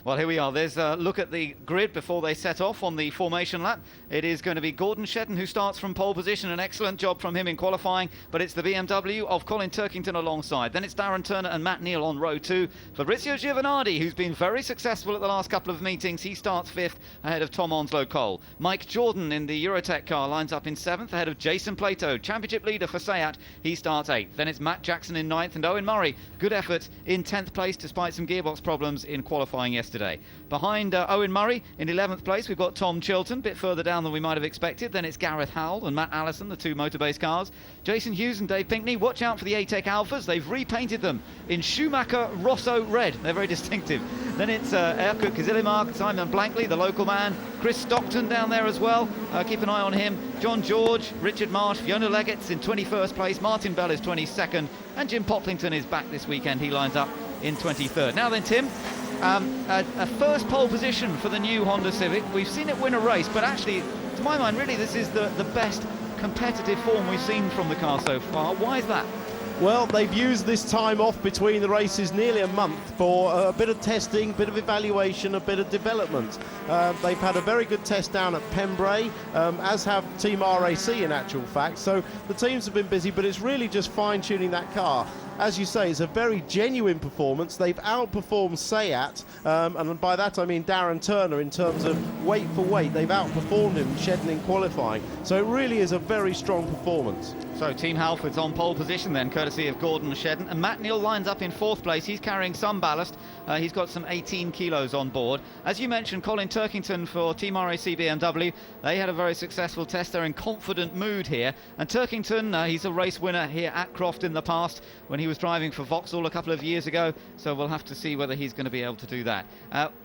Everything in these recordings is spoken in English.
Well, here we are. There's a look at the grid before they set off on the formation lap. It is going to be Gordon Shedden who starts from pole position. An excellent job from him in qualifying, but it's the BMW of Colin Turkington alongside. Then it's Darren Turner and Matt Neal on row 2. Fabrizio Giovanardi, who's been very successful at the last couple of meetings, he starts 5th ahead of Tom Onslow-Cole. Mike Jordan in the Eurotech car lines up in 7th ahead of Jason Plato, championship leader for Seat. He starts 8th. Then it's Matt Jackson in 9th and Owen Murray, good effort, in 10th place despite some gearbox problems in qualifying yesterday. Behind Owen Murray in 11th place we've got Tom Chilton, a bit further down than we might have expected. Then it's Gareth Howell and Matt Allison, the two Motorbase cars. Jason Hughes and Dave Pinkney, watch out for the ATEC Alphas. They've repainted them in Schumacher Rosso red. They're very distinctive. Then it's Erkut Kazilimark, Simon Blankley, the local man. Chris Stockton down there as well. Keep an eye on him. John George, Richard Marsh, Fiona Leggett's in 21st place. Martin Bell is 22nd. And Jim Poplington is back this weekend. He lines up in 23rd. Now then, Tim, a first pole position for the new Honda Civic. We've seen it win a race, but actually, to my mind, really, this is the best competitive form we've seen from the car so far. Why is that? Well, they've used this time off between the races, nearly a month, for a bit of testing, a bit of evaluation, a bit of development. They've had a very good test down at Pembrey, as have Team RAC in actual fact. So the teams have been busy, but it's really just fine-tuning that car. As you say, it's a very genuine performance. They've outperformed Seat, and by that I mean Darren Turner in terms of weight for weight. They've outperformed him, Shedden, in qualifying. So it really is a very strong performance. So Team Halford's on pole position then, courtesy of Gordon Shedden. And Matt Neal lines up in 4th place. He's carrying some ballast. He's got some 18 kilos on board. As you mentioned, Colin Turkington for Team RAC BMW. They had a very successful test. They're in confident mood here. And Turkington, he's a race winner here at Croft in the past when he was driving for Vauxhall a couple of years ago. So we'll have to see whether he's going to be able to do that.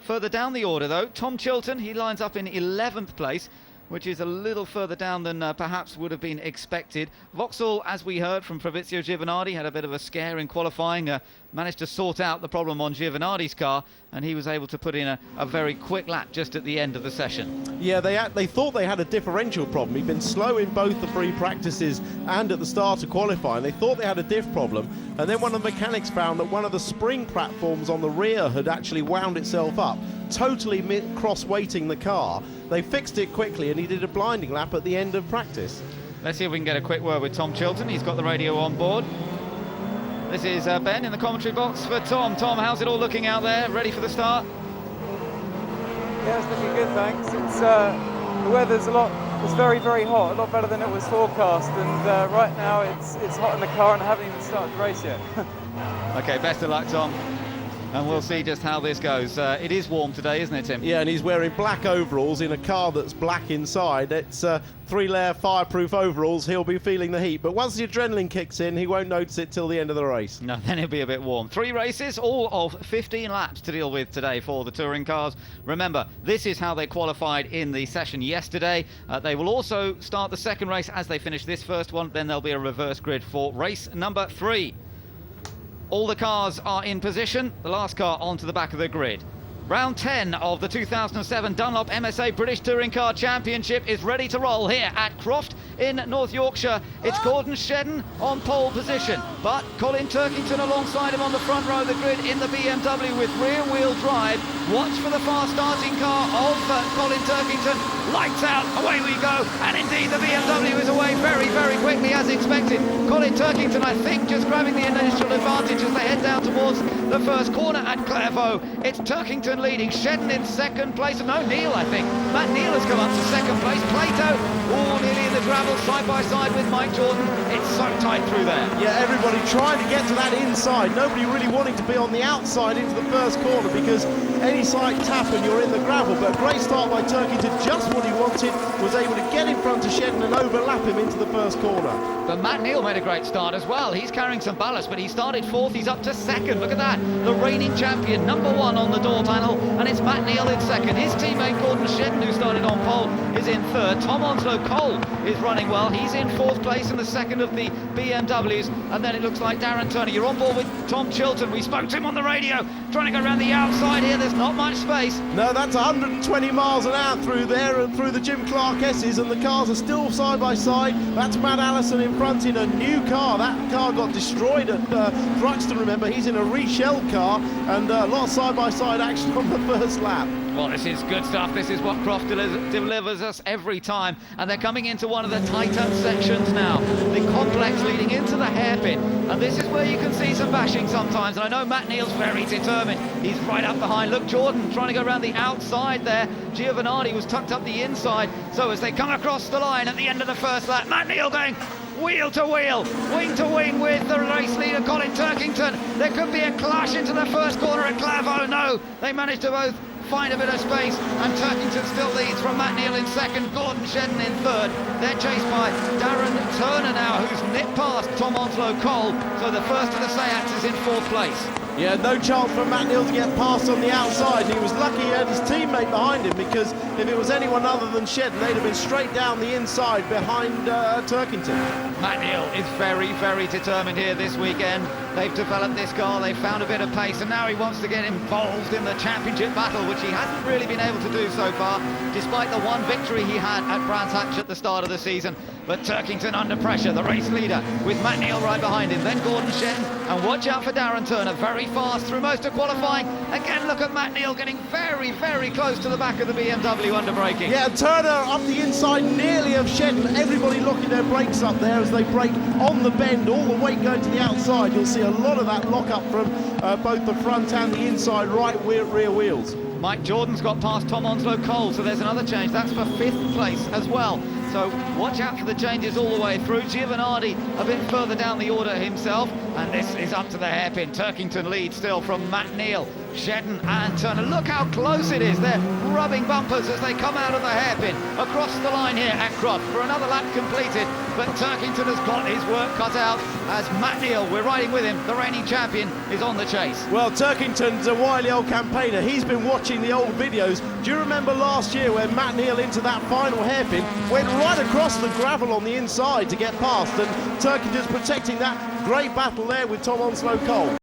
Further down the order though, Tom Chilton, he lines up in 11th place, which is a little further down than perhaps would have been expected. Vauxhall, as we heard from Fabrizio Giovanardi, had a bit of a scare in qualifying, managed to sort out the problem on Giovanardi's car, and he was able to put in a very quick lap just at the end of the session. Yeah, they thought they had a differential problem. He'd been slow in both the free practices and at the start of qualifying. They thought they had a diff problem, and then one of the mechanics found that one of the spring platforms on the rear had actually wound itself up, totally cross-weighting the car. They fixed it quickly, and he did a blinding lap at the end of practice. Let's see if we can get a quick word with Tom Chilton. He's got the radio on board. This is Ben in the commentary box for Tom. Tom, how's it all looking out there? Ready for the start? Yeah, it's looking good, thanks. It's the weather's it's very, very hot, a lot better than it was forecast, and right now it's hot in the car and I haven't even started the race yet. Okay, best of luck, Tom. And we'll see just how this goes. It is warm today, isn't it, Tim? Yeah, and he's wearing black overalls in a car that's black inside. It's 3-layer fireproof overalls. He'll be feeling the heat. But once the adrenaline kicks in, he won't notice it till the end of the race. No, then it'll be a bit warm. 3 races, all of 15 laps to deal with today for the touring cars. Remember, this is how they qualified in the session yesterday. They will also start the second race as they finish this first one. Then there'll be a reverse grid for race number 3. All the cars are in position, the last car onto the back of the grid. Round 10 of the 2007 Dunlop MSA British Touring Car Championship is ready to roll here at Croft in North Yorkshire. It's Gordon Shedden on pole position, but Colin Turkington alongside him on the front row of the grid in the BMW with rear-wheel drive. Watch for the fast starting car of Colin Turkington. Lights out, away we go, and indeed the BMW is away very, very quickly as expected. Colin Turkington, I think, just grabbing the initial advantage as they head down towards the first corner at Clairvaux. It's Turkington leading, Shedden in second place, no, Neal, I think. Matt Neal has come up to second place. Plato, all nearly in the gravel, side by side with Mike Jordan. It's so tight through there. Yeah, everybody trying to get to that inside. Nobody really wanting to be on the outside into the first corner, because any slight tap and you're in the gravel. But a great start by Turkington, just what he wanted, was able to get in front of Shedden and overlap him into the first corner. But Matt Neal made a great start as well. He's carrying some ballast, but he started 4th. He's up to 2nd. Look at that. The reigning champion, number 1 on the door panel, and it's Matt Neal in 2nd. His teammate Gordon Shedden, who started on pole, is in 3rd. Tom Onslow-Cole is running well. He's in 4th place in the 2nd of the BMWs. And then it looks like Darren Turner. You're on board with Tom Chilton. We spoke to him on the radio. trying to go around the outside here. There's not much space. No, that's 120 miles an hour through there and through the Jim Clark S's, and the cars are still side by side. That's Matt Allison in front in a new car. That car got destroyed at Thruxton, remember. He's in a reshelled car, and a lot of side-by-side action on the first lap. Well, this is good stuff. This is what Croft delivers us every time. And they're coming into one of the tighter sections now. The complex leading into the hairpin. And this is where you can see some bashing sometimes. And I know Matt Neal's very determined. He's right up behind. Look, Jordan trying to go around the outside there. Giovanardi was tucked up the inside. So as they come across the line at the end of the first lap, Matt Neal going wheel to wheel, wing to wing with the race leader Colin Turkington. There could be a clash into the first corner at Clavo. No, they managed to both find a bit of space, and Turkington still leads from Matt Neal in second, Gordon Shedden in third. They're chased by Darren Turner now, who's nipped past Tom Onslow Cole, so the first of the Seats is in fourth place. Yeah, no chance for Matt Neal to get past on the outside. He was lucky he had his teammate behind him, because if it was anyone other than Shedden, they'd have been straight down the inside behind Turkington. Matt Neal is very, very determined here this weekend. They've developed this car, they've found a bit of pace, and now he wants to get involved in the championship battle, which he hasn't really been able to do so far, despite the one victory he had at Brands Hatch at the start of the season. But Turkington under pressure, the race leader, with Matt Neal right behind him, then Gordon Shedden, and watch out for Darren Turner, very fast through most of qualifying. Again, look at Matt Neal getting very, very close to the back of the BMW under braking. Yeah, Turner up the inside nearly of Shedden. Everybody locking their brakes up there as they brake on the bend, all the weight going to the outside. You'll see a lot of that lock up from both the front and the inside rear wheels. Mike Jordan's got past Tom Onslow Cole, so there's another change. That's for fifth place as well. So watch out for the changes all the way through. Giovanardi a bit further down the order himself, and this is up to the hairpin. Turkington leads still from Matt Neal, Shedden and Turner. Look how close it is. They're rubbing bumpers as they come out of the hairpin across the line here at Croft for another lap completed. But Turkington has got his work cut out as Matt Neal, we're riding with him, the reigning champion, is on the chase. Well, Turkington's a wily old campaigner. He's been watching the old videos. Do you remember last year when Matt Neal into that final hairpin went right across the gravel on the inside to get past, and Turkington's protecting that great battle there with Tom Onslow Cole.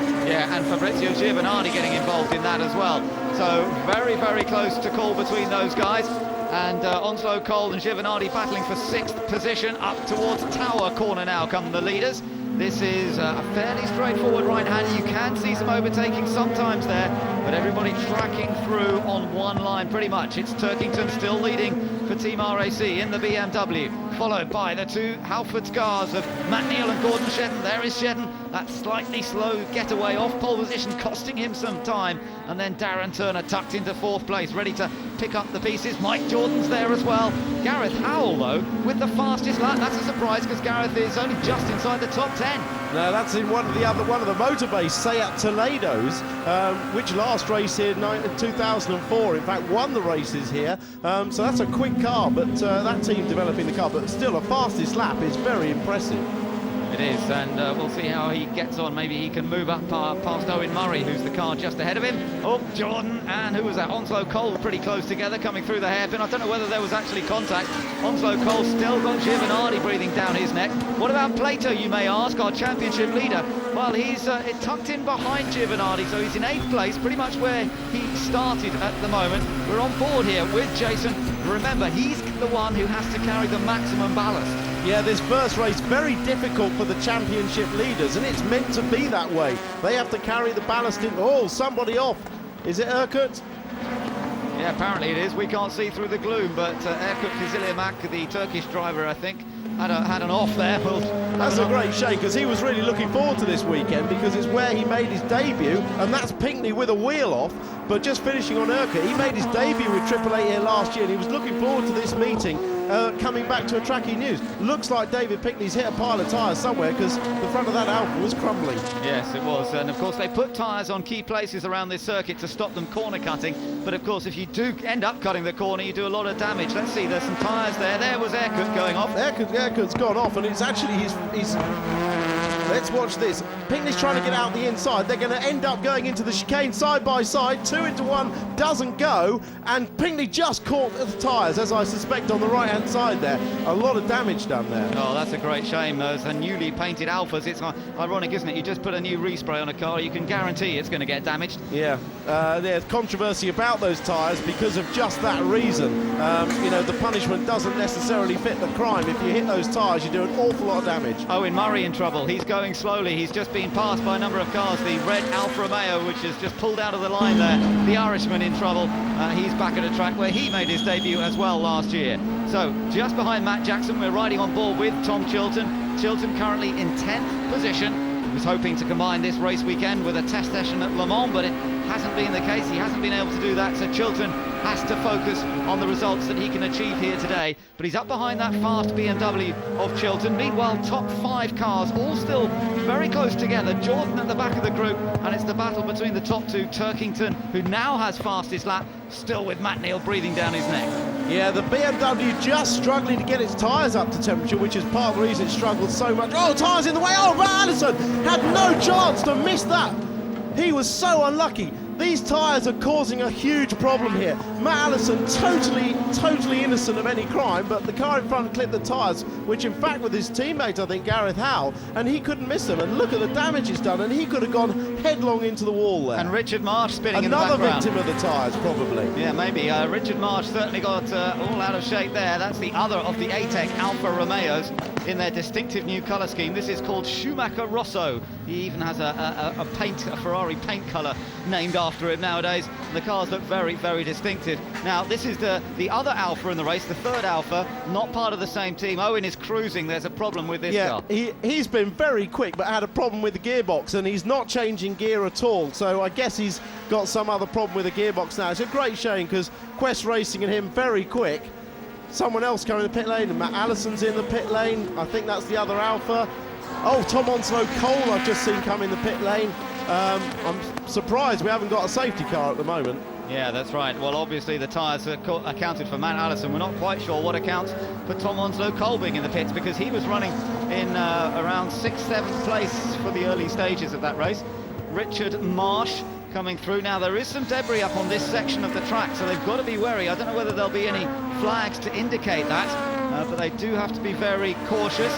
Yeah, and Fabrizio Giovanardi getting involved in that as well. So very, very close to call between those guys. And Onslow Cole and Giovanardi battling for sixth position. Up towards Tower Corner now come the leaders. This is a fairly straightforward right-hand. You can see some overtaking sometimes there, but everybody tracking through on one line pretty much. It's Turkington still leading for Team RAC in the BMW, followed by the two Halfords cars of Matt Neal and Gordon Shedden. There is Shedden, that slightly slow getaway off pole position, costing him some time. And then Darren Turner tucked into fourth place, ready to pick up the pieces. Mike Jordan's there as well. Gareth Howell, though, with the fastest lap. That's a surprise, because Gareth is only just inside the top 10. No, that's in one of the motor-based Seat Toledos, which last race here in 2004, in fact, won the races here. So that's a quick car, but that team developing the car, but still a fastest lap is very impressive. It is, and we'll see how he gets on. Maybe he can move up past Owen Murray, who's the car just ahead of him. Oh, Jordan, and who was that? Onslow Cole pretty close together, coming through the hairpin. I don't know whether there was actually contact. Onslow Cole still got Giovanardi breathing down his neck. What about Plato, you may ask, our championship leader? Well, he's tucked in behind Giovanardi, so he's in 8th place, pretty much where he started at the moment. We're on board here with Jason. Remember, he's the one who has to carry the maximum ballast. Yeah, this first race, very difficult for the championship leaders, and it's meant to be that way. They have to carry the ballast in. Oh, somebody off. Is it Erkut? Yeah, apparently it is. We can't see through the gloom, but Erkut Kizilyamak, the Turkish driver, I think, had an off there. That's a great shame, because he was really looking forward to this weekend, because it's where he made his debut, and that's Pinckney with a wheel off. But just finishing on Erkut, he made his debut with Triple A here last year, and he was looking forward to this meeting, coming back to a Tracking News. Looks like David Pinckney's hit a pile of tyres somewhere, because the front of that Alfa was crumbling. Yes, it was, and of course they put tyres on key places around this circuit to stop them corner cutting, but of course if you do end up cutting the corner, you do a lot of damage. Let's see, there's some tyres there. There was Erkut going off. Erkut's gone off, and it's actually his Let's watch this. Pinckney's trying to get out the inside. They're going to end up going into the chicane side by side. 2 into 1 doesn't go, and Pinckney just caught the tyres, as I suspect, on the right-hand side there. A lot of damage done there. Oh, that's a great shame. Those are newly painted Alphas. It's ironic, isn't it? You just put a new respray on a car, you can guarantee it's going to get damaged. Yeah, there's controversy about those tyres because of just that reason. You know, the punishment doesn't necessarily fit the crime. If you hit those tyres, you do an awful lot of damage. Owen Murray in trouble. He's going slowly. He's just been passed by a number of cars. The red Alfa Romeo, which has just pulled out of the line there. The Irishman in trouble. He's back at a track where he made his debut as well last year. So just behind Matt Jackson, we're riding on board with Tom Chilton. Chilton currently in 10th position. He was hoping to combine this race weekend with a test session at Le Mans, but it hasn't been the case. He hasn't been able to do that, so Chilton has to focus on the results that he can achieve here today. But he's up behind that fast BMW of Chilton. Meanwhile, top 5 cars all still very close together. Jordan at the back of the group, and it's the battle between the top 2. Turkington, who now has fastest lap, still with Matt Neal breathing down his neck. Yeah, the BMW just struggling to get its tyres up to temperature, which is part of the reason it struggled so much. Oh, tyres in the way. Oh, Matt Allison had no chance to miss that. He was so unlucky. These tyres are causing a huge problem here. Matt Allison totally innocent of any crime, but the car in front clipped the tyres, which in fact with his teammate, I think, Gareth Howell, and he couldn't miss them. And look at the damage he's done, and he could have gone headlong into the wall there. And Richard Marsh spinning in the background. Another victim of the tyres, probably. Yeah, maybe. Richard Marsh certainly got all out of shape there. That's the other of the ATEC Alfa Romeos in their distinctive new colour scheme. This is called Schumacher Rosso. He even has a Ferrari paint colour named after it nowadays. The cars look very distinctive. Now, this is the other Alfa in the race, the third Alfa, not part of the same team. Owen is cruising. There's a problem with this car. Yeah, he's been very quick, but had a problem with the gearbox, and he's not changing gear at all. So I guess he's got some other problem with the gearbox now. It's a great shame because Quest Racing and him very quick. Someone else coming in the pit lane, and Matt Allison's in the pit lane. I think that's the other Alfa. Oh, Tom Onslow Cole I've just seen come in the pit lane. I'm surprised we haven't got a safety car at the moment. Yeah, that's right. Well, obviously the tyres accounted for Matt Allison. We're not quite sure what accounts for Tom Onslow Cole being in the pits, because he was running in around 6th, 7th place for the early stages of that race. Richard Marsh coming through. Now, there is some debris up on this section of the track, so they've got to be wary. I don't know whether there'll be any flags to indicate that, but they do have to be very cautious.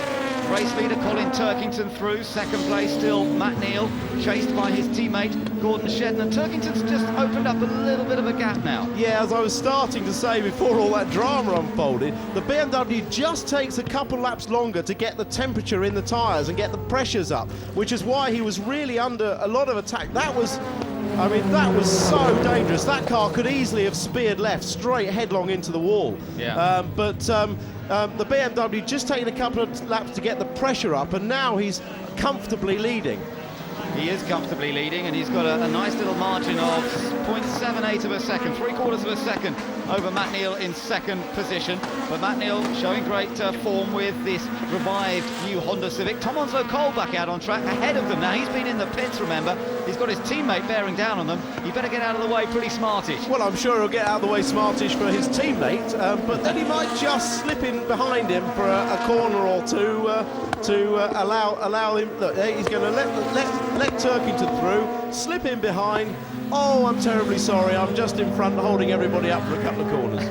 Race leader Colin Turkington through, 2nd place still Matt Neal, chased by his teammate Gordon Shedden, and Turkington's just opened up a little bit of a gap now. Yeah, as I was starting to say before all that drama unfolded, the BMW just takes a couple laps longer to get the temperature in the tyres and get the pressures up, which is why he was really under a lot of attack. That was so dangerous. That car could easily have speared left straight headlong into the wall. Yeah. But the BMW just taking a couple of laps to get the pressure up, and now he's comfortably leading. He is comfortably leading, and he's got a nice little margin of 0.78 of a second, 3/4 of a second over Matt Neal in 2nd position. But Matt Neal showing great form with this revived new Honda Civic. Tom Onslow Cole back out on track ahead of them now. He's been in the pits, remember. He's got his teammate bearing down on them. He better get out of the way pretty smartish. Well, I'm sure he'll get out of the way smartish for his teammate, but then he might just slip in behind him for a corner or two to allow him. Look, he's going to let Turkington through, slip in behind. Oh, I'm terribly sorry, I'm just in front holding everybody up for a couple of corners.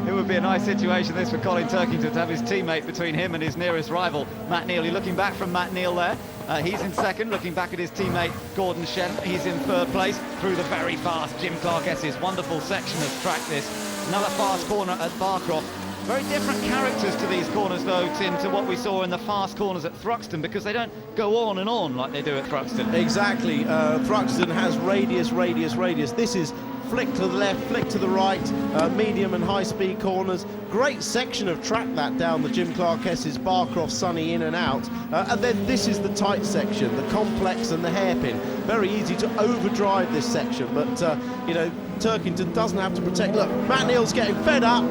It would be a nice situation this for Colin Turkington, to have his teammate between him and his nearest rival, Matt Neal. You're looking back from Matt Neal there. He's in 2nd, looking back at his teammate Gordon Shedden. He's in 3rd place through the very fast Jim Clark S's wonderful section of track this. Another fast corner at Barcroft. Very different characters to these corners, though, Tim, to what we saw in the fast corners at Thruxton, because they don't go on and on like they do at Thruxton. Exactly. Thruxton has radius. This is flick to the left, flick to the right, medium and high-speed corners. Great section of track that down the Jim Clark S's Barcroft Sunny in and out. And then this is the tight section, the complex and the hairpin. Very easy to overdrive this section, but, you know, Turkington doesn't have to protect. Look, Matt Neal's getting fed up.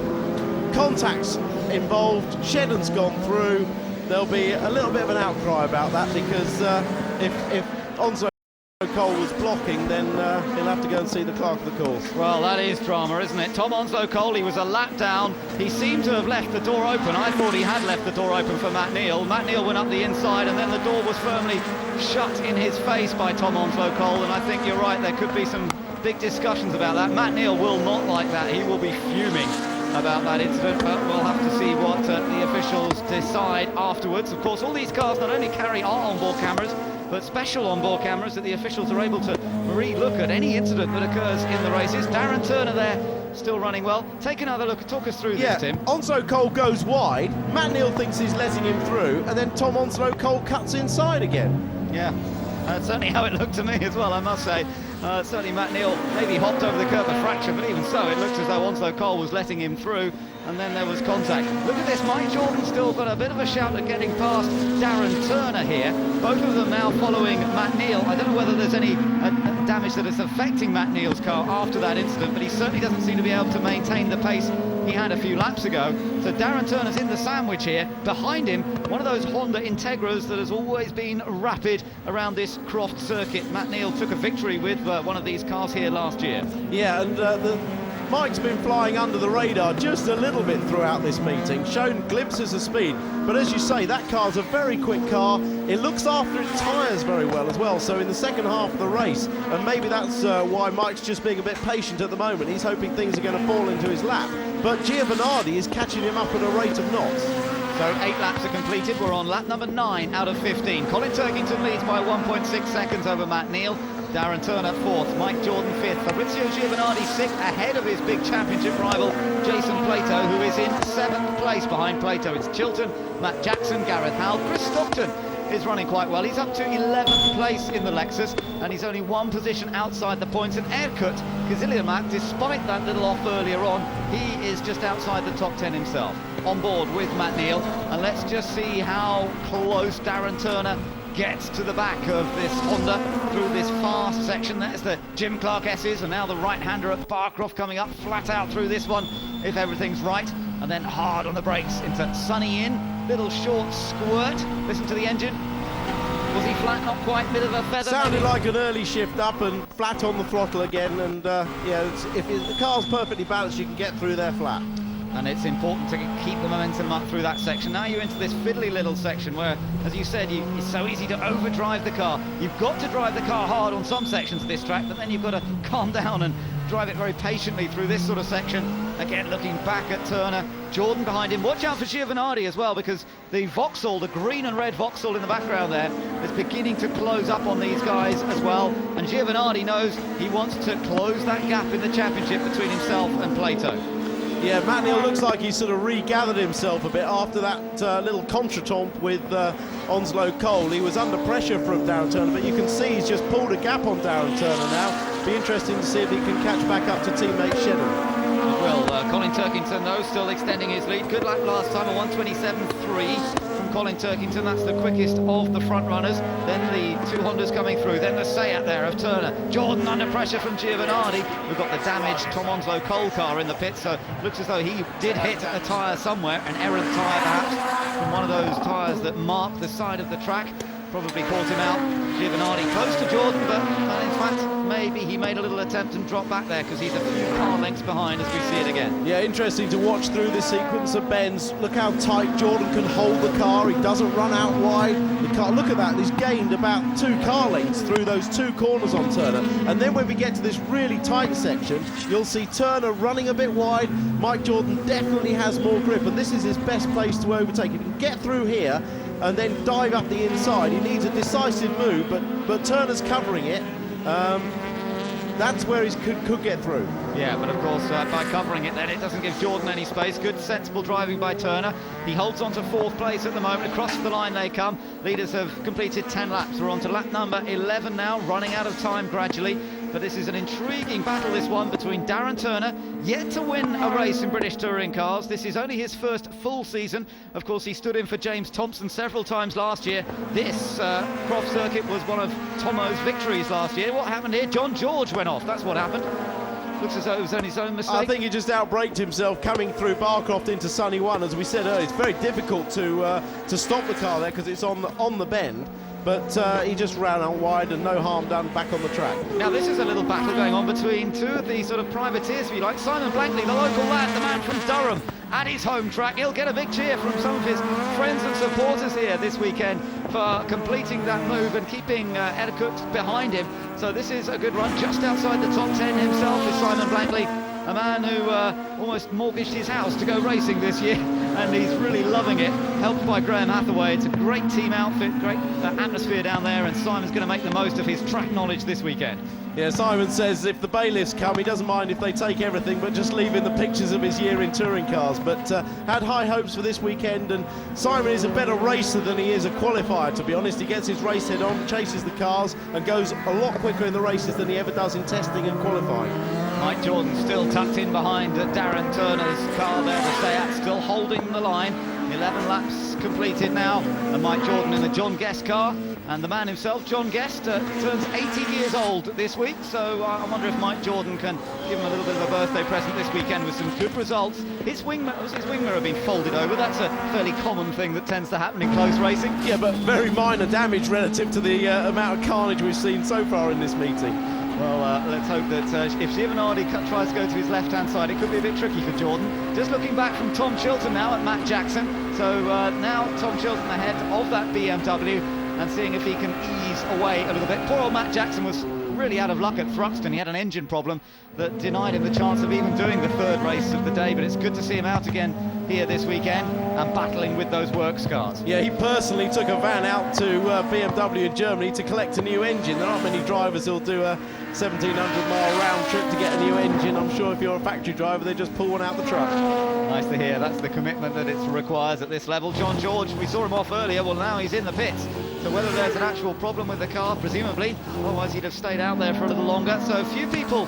Contacts involved, Shedden's gone through. There'll be a little bit of an outcry about that, because if Onslow Cole was blocking, then he'll have to go and see the clerk of the course. Well, that is drama, isn't it? Tom Onslow Cole, he was a lap down. He seemed to have left the door open. I thought he had left the door open for Matt Neal. Matt Neal went up the inside, and then the door was firmly shut in his face by Tom Onslow Cole, and I think you're right, there could be some big discussions about that. Matt Neal will not like that. He will be fuming about that incident, but we'll have to see what the officials decide afterwards. Of course, all these cars not only carry our onboard cameras, but special onboard cameras that the officials are able to re-look at any incident that occurs in the races. Darren Turner there, still running well. Take another look, talk us through this, Tim. Onslow Cole goes wide, Matt Neal thinks he's letting him through, and then Tom Onslow Cole cuts inside again. Yeah, that's certainly how it looked to me as well, I must say. Certainly Matt Neal maybe hopped over the curb a fraction, but even so, it looked as though Onslow Cole was letting him through, and then there was contact. Look at this, Mike Jordan still got a bit of a shout at getting past Darren Turner here. Both of them now following Matt Neal. I don't know whether there's any damage that is affecting Matt Neal's car after that incident, but he certainly doesn't seem to be able to maintain the pace he had a few laps ago. So Darren Turner's in the sandwich here. Behind him, one of those Honda Integras that has always been rapid around this Croft circuit. Matt Neal took a victory with one of these cars here last year. Yeah, and Mike's been flying under the radar just a little bit throughout this meeting, shown glimpses of speed, but as you say, that car's a very quick car. It looks after its tyres very well as well, so in the second half of the race, and maybe that's why Mike's just being a bit patient at the moment. He's hoping things are going to fall into his lap, but Giovanardi is catching him up at a rate of knots. So 8 laps are completed. We're on lap number 9 out of 15. Colin Turkington leads by 1.6 seconds over Matt Neal. Darren Turner 4th, Mike Jordan 5th, Fabrizio Giovanardi 6th, ahead of his big championship rival Jason Plato, who is in 7th place behind Plato. It's Chilton, Matt Jackson, Gareth Howell, Chris Stockton is running quite well. He's up to 11th place in the Lexus, and he's only 1 position outside the points. And Erkut Kaziliamak, despite that little off earlier on, he is just outside the top 10 himself. On board with Matt Neal, and let's just see how close Darren Turner gets to the back of this Honda through this fast section. There's the Jim Clark S's, and now the right-hander at Barcroft coming up flat out through this one, if everything's right, and then hard on the brakes into Sunny Inn. Little short squirt. Listen to the engine. Was he flat? Not quite. Bit of a feather. Sounded like an early shift up and flat on the throttle again, and if the car's perfectly balanced, you can get through there flat. And it's important to keep the momentum up through that section. Now you're into this fiddly little section where, as you said, it's so easy to overdrive the car. You've got to drive the car hard on some sections of this track, but then you've got to calm down and drive it very patiently through this sort of section. Again, looking back at Turner, Jordan behind him. Watch out for Giovanardi as well, because the Vauxhall, the green and red Vauxhall in the background there, is beginning to close up on these guys as well. And Giovanardi knows he wants to close that gap in the championship between himself and Plato. Yeah, Matt Neal looks like he's sort of regathered himself a bit after that little contretemps with Onslow Cole. He was under pressure from Darren Turner, but you can see he's just pulled a gap on Darren Turner now. Be interesting to see if he can catch back up to teammate Shedden. Well, Colin Turkington, though, still extending his lead. Good lap last time, a 1:27.3 from Colin Turkington. That's the quickest of the front runners. Then the 2 Hondas coming through. Then the Seat there of Turner. Jordan under pressure from Giovanardi. We've got the damaged Tom Onslow Cole car in the pit, so looks as though he did hit a tyre somewhere, an errant tyre perhaps, from one of those tyres that mark the side of the track. Probably caught him out. Giovanardi close to Jordan, but in fact, maybe he made a little attempt and dropped back there because he's a few car lengths behind as we see it again. Yeah, interesting to watch through this sequence of bends. Look how tight Jordan can hold the car. He doesn't run out wide. The car, look at that, he's gained about 2 car lengths through those 2 corners on Turner. And then when we get to this really tight section, you'll see Turner running a bit wide. Mike Jordan definitely has more grip, and this is his best place to overtake. If he can get through here and then dive up the inside, he needs a decisive move, but Turner's covering it. That's where he could get through. Yeah, but of course, by covering it then, it doesn't give Jordan any space. Good, sensible driving by Turner. He holds on to 4th place at the moment. Across the line they come. Leaders have completed 10 laps. We're on to lap number 11 now, running out of time gradually. But this is an intriguing battle, this one, between Darren Turner, yet to win a race in British touring cars. This is only his first full season. Of course, he stood in for James Thompson several times last year. This Croft circuit was one of Tomo's victories last year. What happened here? John George went off. That's what happened. Looks as though it was on his own mistake. I think he just outbraked himself coming through Barcroft into Sunny One. As we said earlier, it's very difficult to stop the car there because it's on the bend. but he just ran out wide and no harm done back on the track. Now this is a little battle going on between two of the sort of privateers, if you like. Simon Blankley, the local lad, the man from Durham, at his home track. He'll get a big cheer from some of his friends and supporters here this weekend for completing that move and keeping Ed Cook behind him. So this is a good run. Just outside the top 10 himself is Simon Blankley, a man who almost mortgaged his house to go racing this year, and he's really loving it, helped by Graham Hathaway. It's a great team outfit, great atmosphere down there, and Simon's going to make the most of his track knowledge this weekend. Yeah, Simon says if the bailiffs come, he doesn't mind if they take everything, but just leave in the pictures of his year in touring cars. But had high hopes for this weekend, and Simon is a better racer than he is a qualifier, to be honest. He gets his race head on, chases the cars, and goes a lot quicker in the races than he ever does in testing and qualifying. Mike Jordan still tucked in behind Darren Turner's car there, the Seat still holding the line. 11 laps completed now, and Mike Jordan in the John Guest car. And the man himself, John Guest, turns 80 years old this week, so I wonder if Mike Jordan can give him a little bit of a birthday present this weekend with some good results. His wing mirror being folded over. That's a fairly common thing that tends to happen in close racing. Yeah, but very minor damage relative to the amount of carnage we've seen so far in this meeting. Well, let's hope that if Giovanardi tries to go to his left-hand side, it could be a bit tricky for Jordan. Just looking back from Tom Chilton now at Matt Jackson. So now Tom Chilton ahead of that BMW, and seeing if he can ease away a little bit. Poor old Matt Jackson was really out of luck at Thruxton. He had an engine problem that denied him the chance of even doing the third race of the day, but it's good to see him out again here this weekend and battling with those work scars. Yeah, he personally took a van out to BMW in Germany to collect a new engine. There aren't many drivers who'll do a 1,700-mile round trip to get a new engine. I'm sure if you're a factory driver, they just pull one out the truck. Nice to hear. That's the commitment that it requires at this level. John George, we saw him off earlier. Well, now he's in the pits. So whether there's an actual problem with the car, presumably, otherwise he'd have stayed out there for a little longer. So a few people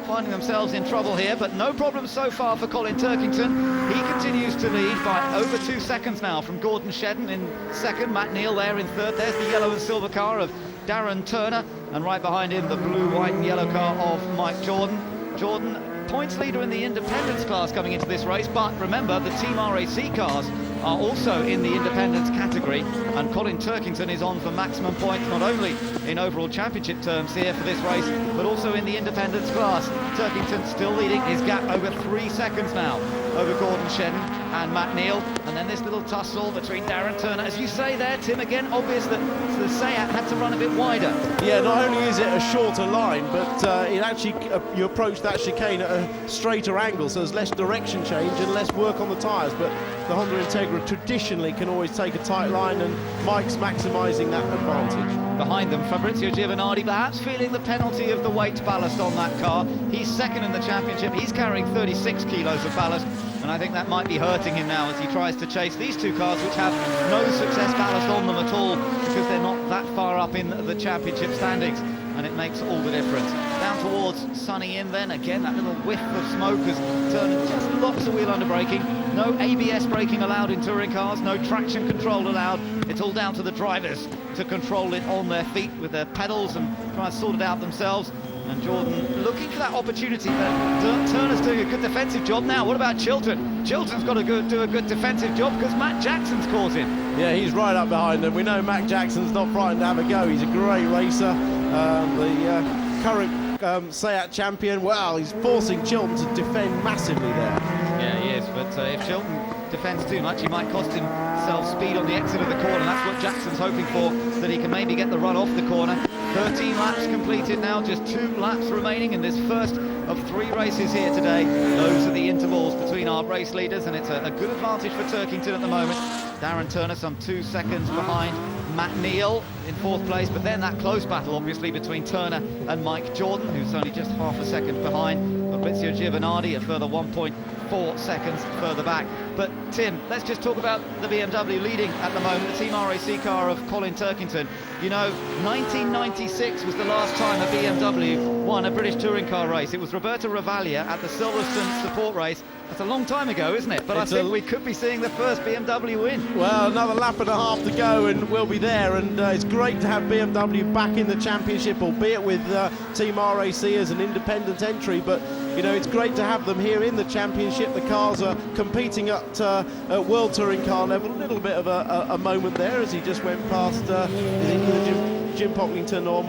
finding themselves in trouble here, but no problem so far for Colin Turkington. He continues to lead by over 2 seconds now from Gordon Shedden in second, Matt Neal there in third. There's the yellow and silver car of Darren Turner, and right behind him the blue, white and yellow car of Mike Jordan. Jordan, points leader in the independence class coming into this race, but remember the Team RAC cars are also in the independence category, and Colin Turkington is on for maximum points, not only in overall championship terms here for this race, but also in the independence class. Turkington still leading, his gap over 3 seconds now over Gordon Shedden and Matt Neal, and then this little tussle between Darren Turner. As you say there, Tim, again obvious that the Seat had to run a bit wider. Yeah, not only is it a shorter line, but it actually you approach that chicane at a straighter angle, so there's less direction change and less work on the tyres. But the Honda Integra traditionally can always take a tight line, and Mike's maximising that advantage. Behind them, Fabrizio Giovanardi perhaps feeling the penalty of the weight ballast on that car. He's second in the championship. He's carrying 36 kilos of ballast, and I think that might be hurting him now as he tries to chase these two cars which have no success ballast on them at all, because they're not that far up in the championship standings, and it makes all the difference. Down towards Sunny Inn then, again that little whiff of smoke as Turner just lots of wheel under braking. No ABS braking allowed in touring cars, no traction control allowed. It's all down to the drivers to control it on their feet with their pedals and try and sort it out themselves. And Jordan looking for that opportunity, but Turner's doing a good defensive job now. What about Chilton? Chilton's got to do a good defensive job because Matt Jackson's caught him. Yeah, he's right up behind him. We know Matt Jackson's not frightened to have a go. He's a great racer. The current Seat champion, well, he's forcing Chilton to defend massively there. Yeah, he is, but if Chilton defends too much, he might cost himself speed on the exit of the corner. That's what Jackson's hoping for, that he can maybe get the run off the corner. 13 laps completed now, just 2 laps remaining in this first of 3 races here today. Those are the intervals between our race leaders, and it's a good advantage for Turkington at the moment. Darren Turner some 2 seconds behind Matt Neal in 4th place, but then that close battle obviously between Turner and Mike Jordan, who's only just half a second behind. Fabrizio Giovanardi a further 1.4 seconds further back. But Tim, let's just talk about the BMW leading at the moment, the Team RAC car of Colin Turkington. You know, 1996 was the last time a BMW won a British touring car race. It was Roberto Ravaglia at the Silverstone support race. That's a long time ago, isn't it? But I think we could be seeing the first BMW win. Well, another lap and a half to go and we'll be there, and it's great great to have BMW back in the championship, albeit with Team RAC as an independent entry, but you know, it's great to have them here in the championship. The cars are competing at World Touring Car level. A little bit of a moment there as he just went past Jim Pocklington or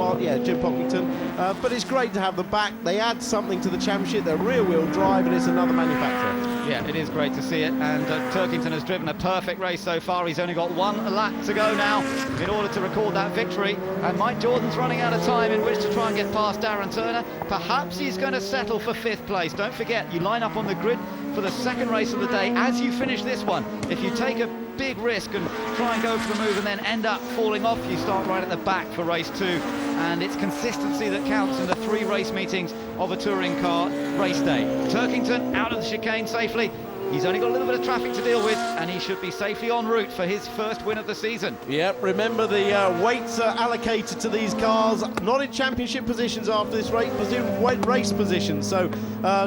Jim Pocklington. But it's great to have them back. They add something to the championship. They're rear-wheel drive, and it's another manufacturer. Yeah, it is great to see it, and Turkington has driven a perfect race so far. He's only got one lap to go now in order to record that victory, and Mike Jordan's running out of time in which to try and get past Darren Turner. Perhaps he's going to settle for 5th place. Don't forget, you line up on the grid for the second race of the day as you finish this one. If you take a big risk and try and go for the move and then end up falling off, you start right at the back for race 2, and it's consistency that counts in the 3 race meetings of a touring car race day. Turkington out of the chicane safely. He's only got a little bit of traffic to deal with, and he should be safely en route for his first win of the season. Yep, remember the weights are allocated to these cars, not in championship positions after this race, but in race positions. So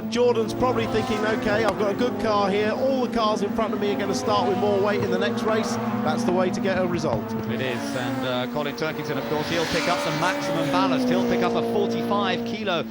Jordan's probably thinking, okay, I've got a good car here. All the cars in front of me are going to start with more weight in the next race. That's the way to get a result. It is, and Colin Turkington, of course, he'll pick up the maximum ballast. He'll pick up a 45 kilo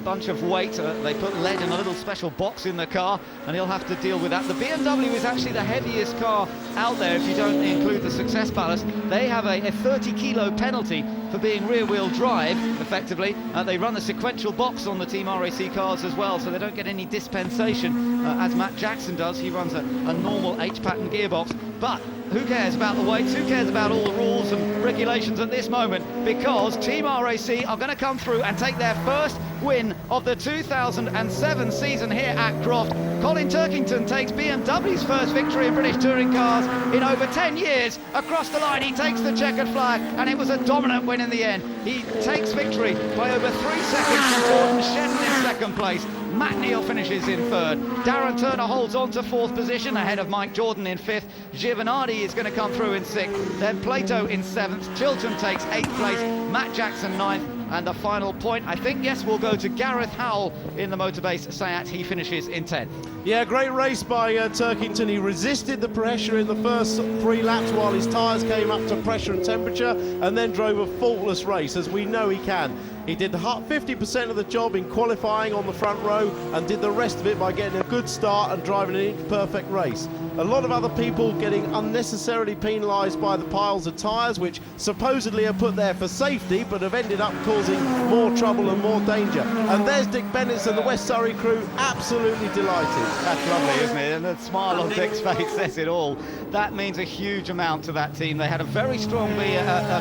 bunch of weight. They put lead in a little special box in the car, and he'll have to deal with that. The BMW is actually the heaviest car out there if you don't include the success ballast. They have a 30 kilo penalty for being rear-wheel drive, effectively. They run the sequential box on the Team RAC cars as well, so they don't get any dispensation, as Matt Jackson does. He runs a normal H-pattern gearbox. But who cares about the weights? Who cares about all the rules and regulations at this moment? Because Team RAC are going to come through and take their first win of the 2007 season here at Croft. Colin Turkington takes BMW's first victory in British touring cars in over 10 years. Across the line, he takes the checkered flag, and it was a dominant win in the end. He takes victory by over 3 seconds from Gordon Shedden in second place. Matt Neal finishes in third. Darren Turner holds on to 4th position ahead of Mike Jordan in 5th. Giovanardi is going to come through in 6th. Then Plato in 7th. Chilton takes 8th place. Matt Jackson 9th. And the final point, I think, yes, will go to Gareth Howell in the Motorbase Seat. He finishes in 10th. Yeah, great race by Turkington. He resisted the pressure in the first 3 laps while his tyres came up to pressure and temperature, and then drove a faultless race, as we know he can. He did 50% of the job in qualifying on the front row and did the rest of it by getting a good start and driving an inch-perfect race. A lot of other people getting unnecessarily penalised by the piles of tyres, which supposedly are put there for safety, but have ended up causing more trouble and more danger. And there's Dick Bennett and the West Surrey crew, absolutely delighted. That's lovely, isn't it? And the smile on Dick's face says it all. That means a huge amount to that team. They had a very strong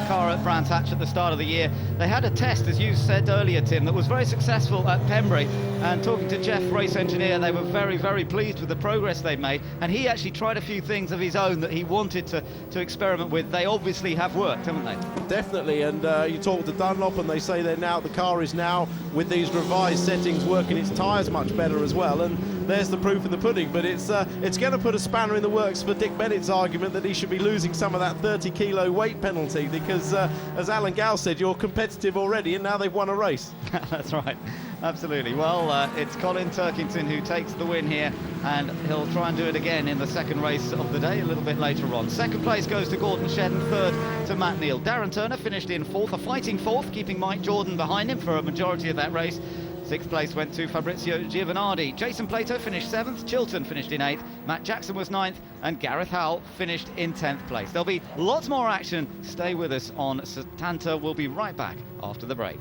car at Brands Hatch at the start of the year. They had a test, as you said earlier, Tim, that was very successful at Pembrey. And talking to Jeff, race engineer, they were very, very pleased with the progress they've made. And he actually tried a few things of his own that he wanted to experiment with. They obviously have worked, haven't they? Definitely, and you talk to Dunlop and they say the car is now, with these revised settings, working its tyres much better as well, and there's the proof in the pudding. But it's going to put a spanner in the works for Dick Bennett's argument that he should be losing some of that 30 kilo weight penalty, because as Alan Gow said, you're competitive already and now they've won a race. That's right, absolutely. Well, it's Colin Turkington who takes the win here, and he'll try and do it again in the second race of the day a little bit later on. Second place goes to Gordon Shedden, third to Matt Neal. Darren Turner finished in 4th, a fighting 4th, keeping Mike Jordan behind him for a majority of that race. 6th place went to Fabrizio Giovanardi. Jason Plato finished 7th, Chilton finished in 8th, Matt Jackson was 9th, and Gareth Howell finished in 10th place. There'll be lots more action. Stay with us on Setanta. We'll be right back after the break.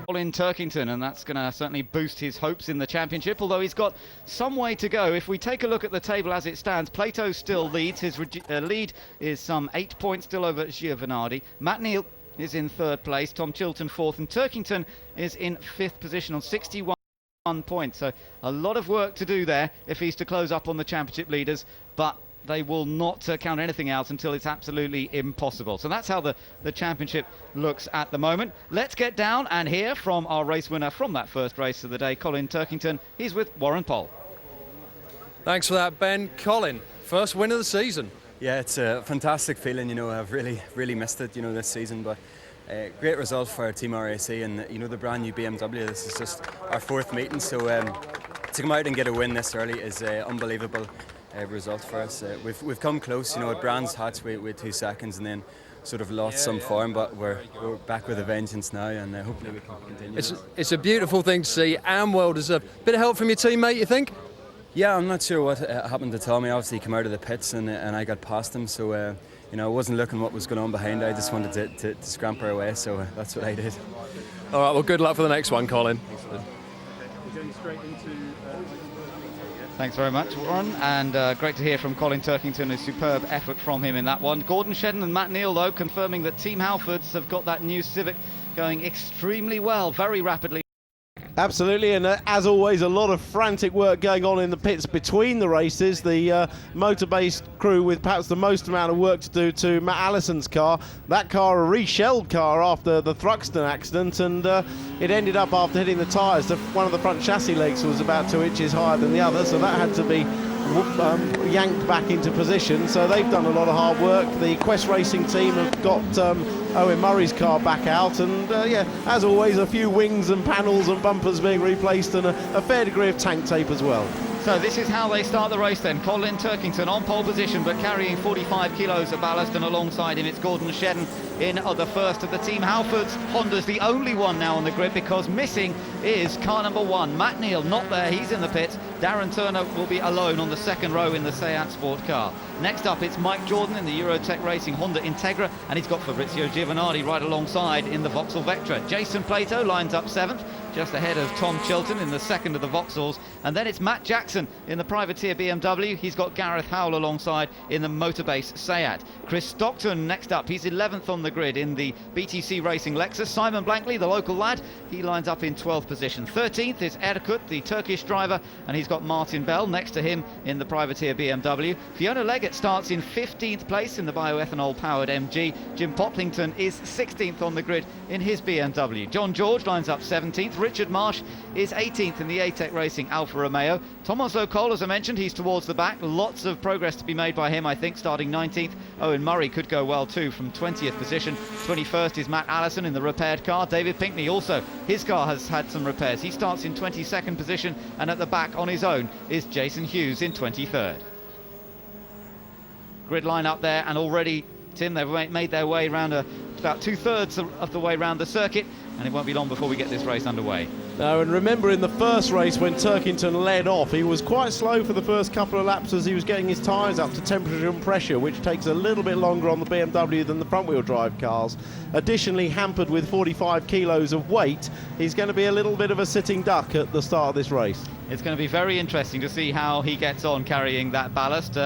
Colin Turkington, and that's going to certainly boost his hopes in the championship, although he's got some way to go. If we take a look at the table as it stands, Plato still leads. His lead is some 8 points still over Giovanardi. Matt Neal is in 3rd place, Tom Chilton 4th, and Turkington is in 5th position on 61 points. So a lot of work to do there if he's to close up on the championship leaders, but they will not count anything out until it's absolutely impossible. So that's how the championship looks at the moment. Let's get down and hear from our race winner from that first race of the day, Colin Turkington. He's with Warren Poll. Thanks for that, Ben. Colin, first win of the season. Yeah, it's a fantastic feeling. I've really missed it, this season, but great result for Team RAC and, the brand new BMW. This is just our 4th meeting, so to come out and get a win this early is unbelievable result for us. We've come close, at Brands Hatch with 2 seconds, and then sort of lost some form, but we're back with a vengeance now, and hopefully we can continue. It's a beautiful thing to see and well deserved. Bit of help from your teammate, you think? Yeah, I'm not sure what happened to Tommy. Obviously, he came out of the pits and I got past him, so you know, I wasn't looking what was going on behind. I just wanted to scamper away, so that's what I did. All right, well, good luck for the next one, Colin. Thanks very much, Warren, and great to hear from Colin Turkington. A superb effort from him in that one. Gordon Shedden and Matt Neal, though, confirming that Team Halfords have got that new Civic going extremely well, very rapidly. Absolutely, and as always, a lot of frantic work going on in the pits between the races. The motor-based crew with perhaps the most amount of work to do to Matt Allison's car. That car, a reshelled car after the Thruxton accident, and it ended up after hitting the tyres. One of the front chassis legs was about 2 inches higher than the other, so that had to be yanked back into position. So they've done a lot of hard work. The Quest Racing team have got Owen Murray's car back out, and yeah, as always, a few wings and panels and bumpers being replaced, and a fair degree of tank tape as well. So this is how they start the race then. Colin Turkington on pole position, but carrying 45 kilos of ballast, and alongside him it's Gordon Shedden in the first of the Team Halfords. Honda's the only one now on the grid, because missing is car number 1. Matt Neal not there, he's in the pits. Darren Turner will be alone on the second row in the Seat Sport car. Next up it's Mike Jordan in the Eurotech Racing Honda Integra, and he's got Fabrizio Giovanardi right alongside in the Vauxhall Vectra. Jason Plato lines up 7th, just ahead of Tom Chilton in the second of the Vauxhalls, and then it's Matt Jackson in the privateer BMW. He's got Gareth Howell alongside in the motor-base Seat. Chris Stockton next up, he's 11th on the grid in the BTC Racing Lexus. Simon Blankley, the local lad, he lines up in 12th position. 13th is Erkut, the Turkish driver, and he's got Martin Bell next to him in the privateer BMW. Fiona Leggett starts in 15th place in the bioethanol powered MG. Jim Poplington is 16th on the grid in his BMW. John George lines up 17th. Richard Marsh is 18th in the ATEC Racing Alfa Romeo. Thomas O'Cole, as I mentioned, he's towards the back. Lots of progress to be made by him, I think, starting 19th. Owen Murray could go well too from 20th position. 21st is Matt Allison in the repaired car. David Pinkney also, his car has had some repairs. He starts in 22nd position, and at the back on his own is Jason Hughes in 23rd. Grid line up there, and already, Tim, they've made their way around about 2/3 of the way around the circuit, and it won't be long before we get this race underway. No, and remember in the first race when Turkington led off, he was quite slow for the first couple of laps as he was getting his tyres up to temperature and pressure, which takes a little bit longer on the BMW than the front-wheel drive cars. Additionally, hampered with 45 kilos of weight, he's going to be a little bit of a sitting duck at the start of this race. It's going to be very interesting to see how he gets on carrying that ballast.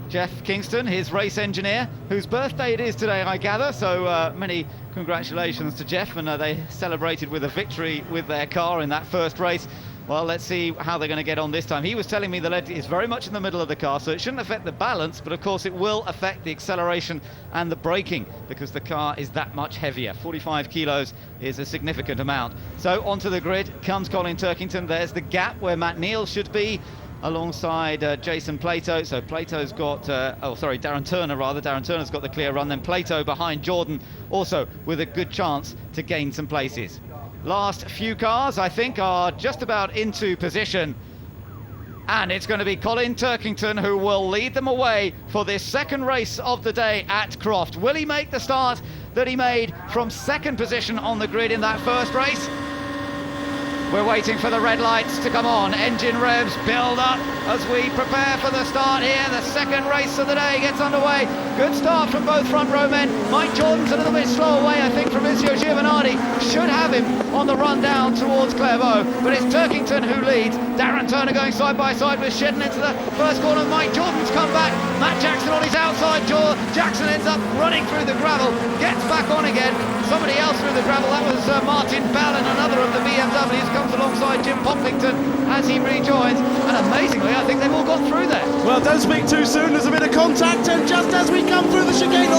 Jeff Kingston, his race engineer, whose birthday it is today, I gather, so many congratulations to Jeff, and they celebrated with a victory with their car in that first race. Well, let's see how they're going to get on this time. He was telling me the lead is very much in the middle of the car, so it shouldn't affect the balance, but of course it will affect the acceleration and the braking, because the car is that much heavier. 45 kilos is a significant amount. So onto the grid comes Colin Turkington. There's the gap where Matt Neal should be, alongside Jason Plato. So Plato's got, Darren Turner rather. Darren Turner's got the clear run. Then Plato behind Jordan, also with a good chance to gain some places. Last few cars, I think, are just about into position. And it's going to be Colin Turkington who will lead them away for this second race of the day at Croft. Will he make the start that he made from second position on the grid in that first race? We're waiting for the red lights to come on. Engine revs build up as we prepare for the start here. The second race of the day gets underway. Good start from both front row men. Mike Jordan's a little bit slow away, I think, from Fabrizio Giovanardi. Should have him on the run down towards Clairvaux, but it's Turkington who leads. Darren Turner going side by side with Shedden into the first corner. Mike Jordan's come back. Matt Jackson on his outside. Jackson ends up running through the gravel, gets back on again. Somebody else through the gravel, that was Martin Bell, and another of the BMWs comes alongside Jim Poplington as he rejoins, and amazingly I think they've all got through there. Well, don't speak too soon, there's a bit of contact, and just as we come through the chicane,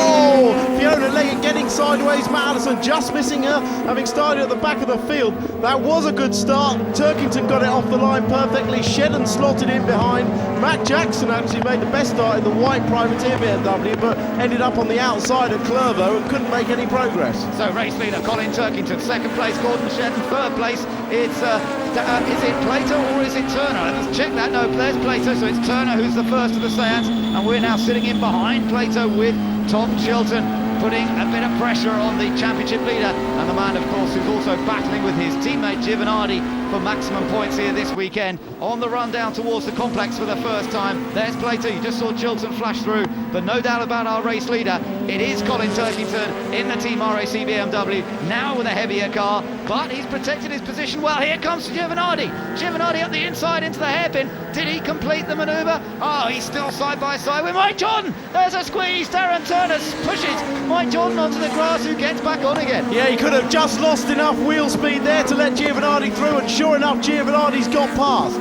Fiona Leggett getting sideways, Matt Allison just missing her, having started at the back of the field. That was a good start. Turkington got it off the line perfectly. Shedden slotted in behind. Matt Jackson actually made the best start in the white privateer BMW, but ended up on the outside at Clairvaux and couldn't make any progress. So race leader Colin Turkington, second place Gordon Shedden, third place it's is it Plato or is it Turner? Let's check that. No, there's Plato, so it's Turner who's the first of the Seats, and we're now sitting in behind Plato with Tom Chilton. putting a bit of pressure on the championship leader, and the man, of course, who's also battling with his teammate Giovanardi for maximum points here this weekend. On the run down towards the complex for the first time, there's Plato. You just saw Chilton flash through, but no doubt about our race leader. It is Colin Turkington in the Team RAC BMW, now with a heavier car, but he's protected his position well. Here comes Giovanardi. Giovanardi up the inside into the hairpin. Did he complete the manoeuvre? Oh, he's still side by side with Mike Jordan. There's a squeeze. Darren Turner pushes Mike Jordan onto the grass, who gets back on again. Yeah, he could have just lost enough wheel speed there to let Giovanardi through, and sure enough, Giovanardi's got past.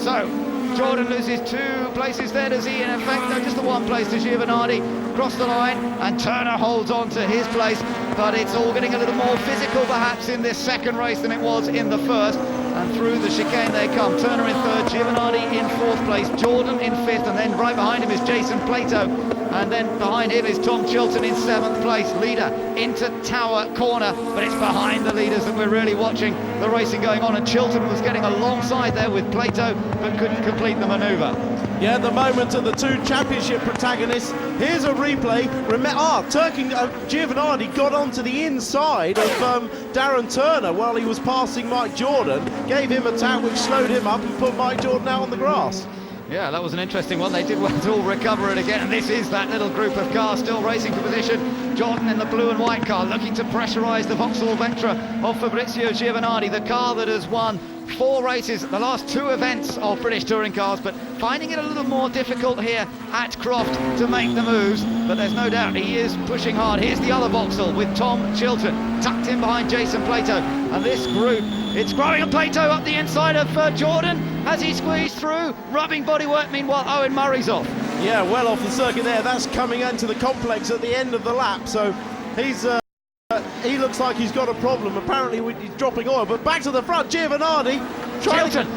So, Jordan loses 2 places there, does he? In effect, no, just the 1 place to Giovanardi. Cross the line, and Turner holds on to his place, but it's all getting a little more physical perhaps in this second race than it was in the first. And through the chicane they come. Turner in 3rd, Giovanardi in 4th place, Jordan in 5th, and then right behind him is Jason Plato. And then behind him is Tom Chilton in 7th place. Leader into Tower Corner, but it's behind the leaders that we're really watching the racing going on. And Chilton was getting alongside there with Plato, but couldn't complete the manoeuvre. Yeah, at the moment of the 2 championship protagonists, here's a replay. Giovanardi got onto the inside of Darren Turner while he was passing Mike Jordan, gave him a tap which slowed him up and put Mike Jordan out on the grass. Yeah, that was an interesting one. They did well to all recover it again, and this is that little group of cars still racing for position. Jordan in the blue and white car looking to pressurise the Vauxhall Vectra of Fabrizio Giovanardi, the car that has won 4 races at the last 2 events of British touring cars, but finding it a little more difficult here at Croft to make the moves. But there's no doubt he is pushing hard. Here's the other Vauxhall with Tom Chilton tucked in behind Jason Plato, and this group, it's growing, and Plato up the inside of Jordan as he squeezed through, rubbing bodywork. Meanwhile, Owen Murray's off. Yeah, well off the circuit there. That's coming into the complex at the end of the lap, so he looks like he's got a problem. Apparently he's dropping oil, but back to the front, Giovanardi.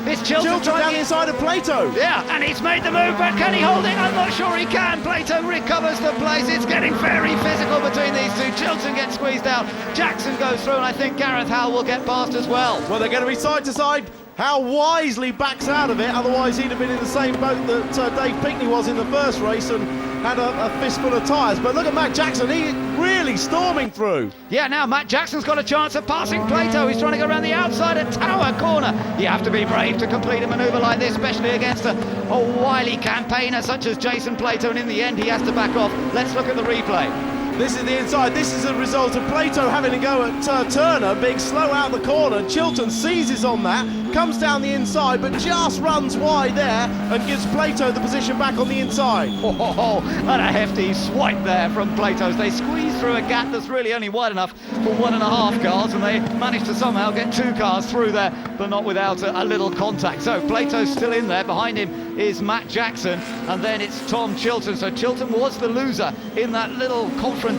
It's Chilton down the inside of Plato. Yeah, and he's made the move, but can he hold it? I'm not sure he can. Plato recovers the place. It's getting very physical between these two. Chilton gets squeezed out. Jackson goes through, and I think Gareth Howell will get past as well. Well, they're going to be side to side. How wisely backs out of it, otherwise he'd have been in the same boat that Dave Pinckney was in the first race and had a fistful of tyres. But look at Matt Jackson, he's really storming through. Yeah, now Matt Jackson's got a chance of passing Plato. He's trying to go around the outside at Tower Corner. You have to be brave to complete a manoeuvre like this, especially against a wily campaigner such as Jason Plato, and in the end he has to back off. Let's look at the replay. This is the inside. This is a result of Plato having to go at Turner, being slow out the corner. Chilton seizes on that, comes down the inside, but just runs wide there and gives Plato the position back on the inside. Oh, and a hefty swipe there from Plato's. They squeeze through a gap that's really only wide enough for 1.5 cars, and they managed to somehow get 2 cars through there, but not without a little contact. So Plato's still in there. Behind him is Matt Jackson, and then it's Tom Chilton. So Chilton was the loser in that little confrontation,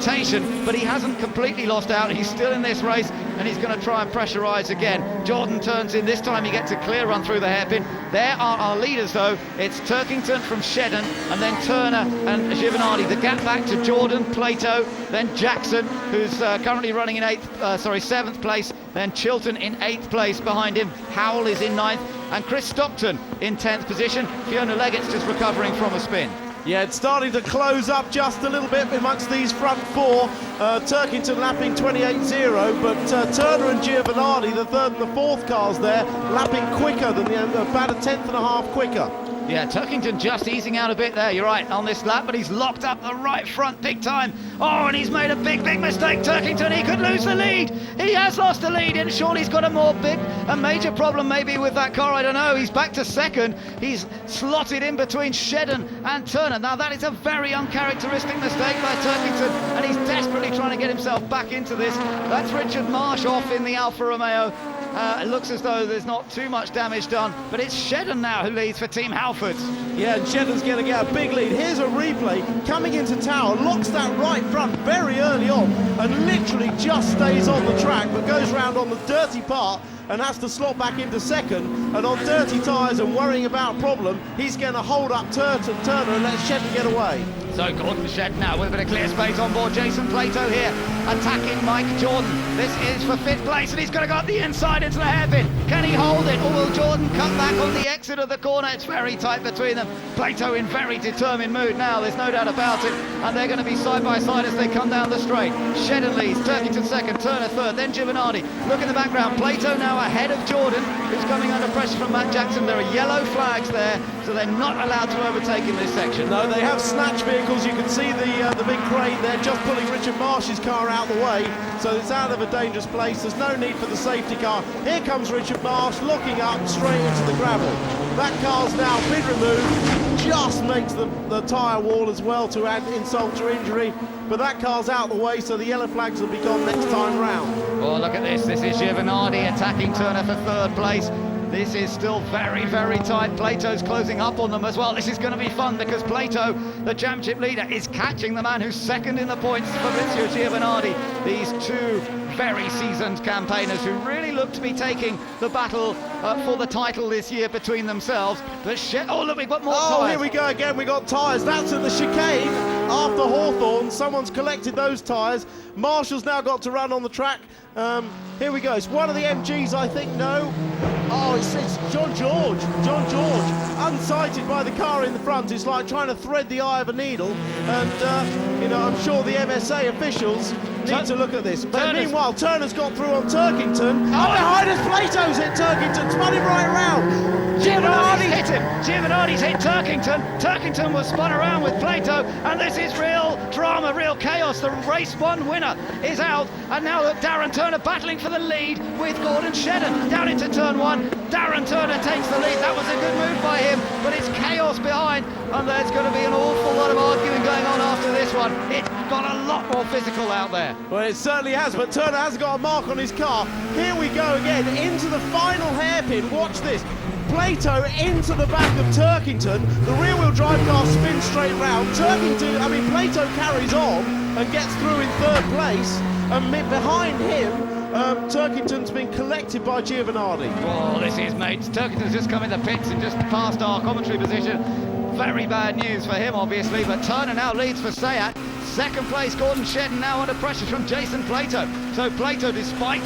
but he hasn't completely lost out. He's still in this race, and he's going to try and pressurise again. Jordan turns in. This time he gets a clear run through the hairpin. There are our leaders, though. It's Turkington from Shedden, and then Turner and Giovanardi. The gap back to Jordan, Plato, then Jackson, who's currently running in 7th place, then Chilton in 8th place behind him. Howell is in 9th, and Chris Stockton in 10th position. Fiona Leggett's just recovering from a spin. Yeah, it's starting to close up just a little bit amongst these front 4. Turkington lapping 28.0, but Turner and Giovanardi, the 3rd and the 4th cars there, lapping quicker than about a 10th quicker. Yeah, Turkington just easing out a bit there, you're right, on this lap, but he's locked up the right front big time. Oh, and he's made a big mistake, Turkington. He could lose the lead. He has lost the lead, and surely he's got a major problem maybe with that car, I don't know. He's back to 2nd. He's slotted in between Shedden and Turner. Now, that is a very uncharacteristic mistake by Turkington, and he's desperately trying to get himself back into this. That's Richard Marsh off in the Alfa Romeo. It looks as though there's not too much damage done, but it's Shedden now who leads for Team Halford. Yeah, and Shedden's going to get a big lead. Here's a replay coming into Tower, locks that right front very early on, and literally just stays on the track, but goes round on the dirty part and has to slot back into 2nd. And on dirty tyres and worrying about problem, he's going to hold up Turner and let Shedden get away. So Gordon Shed now with a bit of clear space on board. Jason Plato here attacking Mike Jordan. This is for 5th place, and he's going to go up the inside into the hairpin. Can he hold it, or will Jordan come back on the exit of the corner? It's very tight between them. Plato in very determined mood now, there's no doubt about it, and they're going to be side by side as they come down the straight. Shedden leads, Turkington second, Turner third, then Giovanardi. Look in the background, Plato now ahead of Jordan, who's coming under pressure from Matt Jackson. There are yellow flags there, so they're not allowed to overtake in this section. No, they have snatch vehicles. You can see the big crane there just pulling Richard Marsh's car out the way, so it's out of a dangerous place. There's no need for the safety car. Here comes Richard Marsh looking up straight into the gravel. That car's now been removed, just makes the tyre wall as well to add insult to injury, but that car's out the way, so the yellow flags will be gone next time round. Well, look at this. This is Giovanardi attacking Turner for 3rd place. This is still very, very tight. Plato's closing up on them as well. This is going to be fun because Plato, the championship leader, is catching the man who's second in the points, Fabrizio Giovanardi. These two very seasoned campaigners who really look to be taking the battle for the title this year between themselves. But oh look, we've got more tyres. Here we go again, we got tyres. That's at the chicane after Hawthorne. Someone's collected those tyres. Marshall's now got to run on the track. Here we go, it's one of the MGs, I think. No. Oh, it's John George. John George, unsighted by the car in the front. It's like trying to thread the eye of a needle. And, you know, I'm sure the MSA officials need to look at this. But meanwhile, Turner's got through on Turkington. Oh, behind us, Plato's hit Turkington. Spun him right around. Giovanardi's hit him. Giovanardi's hit Turkington. Turkington was spun around with Plato, and this is real drama, real chaos. The race 1 winner is out, and now look, Darren Turner battling for the lead with Gordon Shedden down into turn 1. Darren Turner takes the lead. That was a good move by him, but it's chaos behind, and there's going to be an awful lot of arguing going on after this one. It got a lot more physical out there. Well, it certainly has, but Turner has got a mark on his car. Here we go again into the final hairpin. Watch this. Plato into the back of Turkington. The rear-wheel drive car spins straight round. Plato carries on and gets through in 3rd place, and behind him, Turkington's been collected by Giovanardi. Oh, this is mates. Turkington's just come in the pits and just passed our commentary position. Very bad news for him, obviously, but Turner now leads for Sayat. 2nd place, Gordon Shedden now under pressure from Jason Plato. So Plato, despite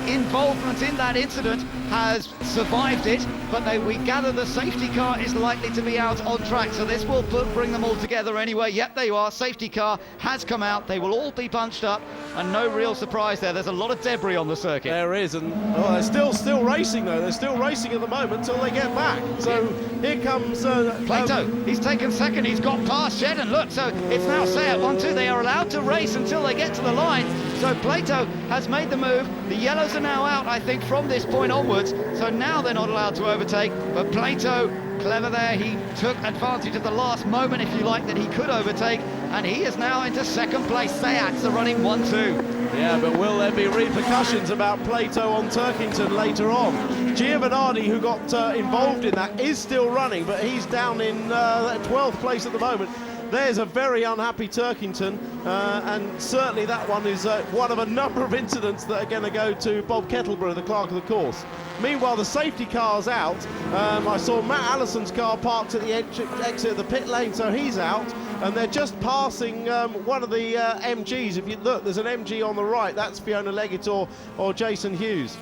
involvement in that incident, has survived it, but we gather the safety car is likely to be out on track, so this will bring them all together anyway. Yep, there you are, safety car has come out. They will all be bunched up, and no real surprise there. There's a lot of debris on the circuit. There is, and they're still racing though. They're still racing at the moment until they get back. So here comes Plato. He's taken 2nd. He's got past Shedden. Look, so it's now Sayat 1-2. They are allowed to race until they get to the line. So Plato has made the move. The yellows are now out, I think, from this point onwards. So now they're not allowed to overtake. But Plato, clever there. He took advantage of the last moment, if you like, that he could overtake. And he is now into 2nd place. Sayats are running 1-2. Yeah, but will there be repercussions about Plato on Turkington later on? Giovanardi, who got involved in that, is still running, but he's down in 12th place at the moment. There's a very unhappy Turkington, and certainly that one is one of a number of incidents that are going to go to Bob Kettleborough, the clerk of the course. Meanwhile, the safety car's out. I saw Matt Allison's car parked at the exit of the pit lane, so he's out. And they're just passing one of the MGs. If you look, there's an MG on the right. That's Fiona Leggett or Jason Hughes.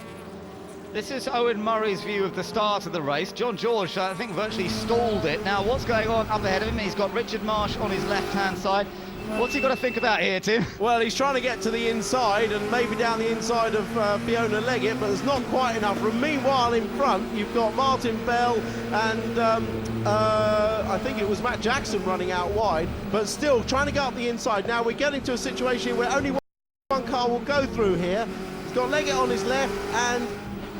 This is Owen Murray's view of the start of the race. John George, I think, virtually stalled it. Now, what's going on up ahead of him? He's got Richard Marsh on his left-hand side. What's he got to think about here, Tim? Well, he's trying to get to the inside and maybe down the inside of Fiona Leggett, but there's not quite enough room. Meanwhile, in front, you've got Martin Bell and I think it was Matt Jackson running out wide, but still trying to get up the inside. Now, we're getting to a situation where only one car will go through here. He's got Leggett on his left and...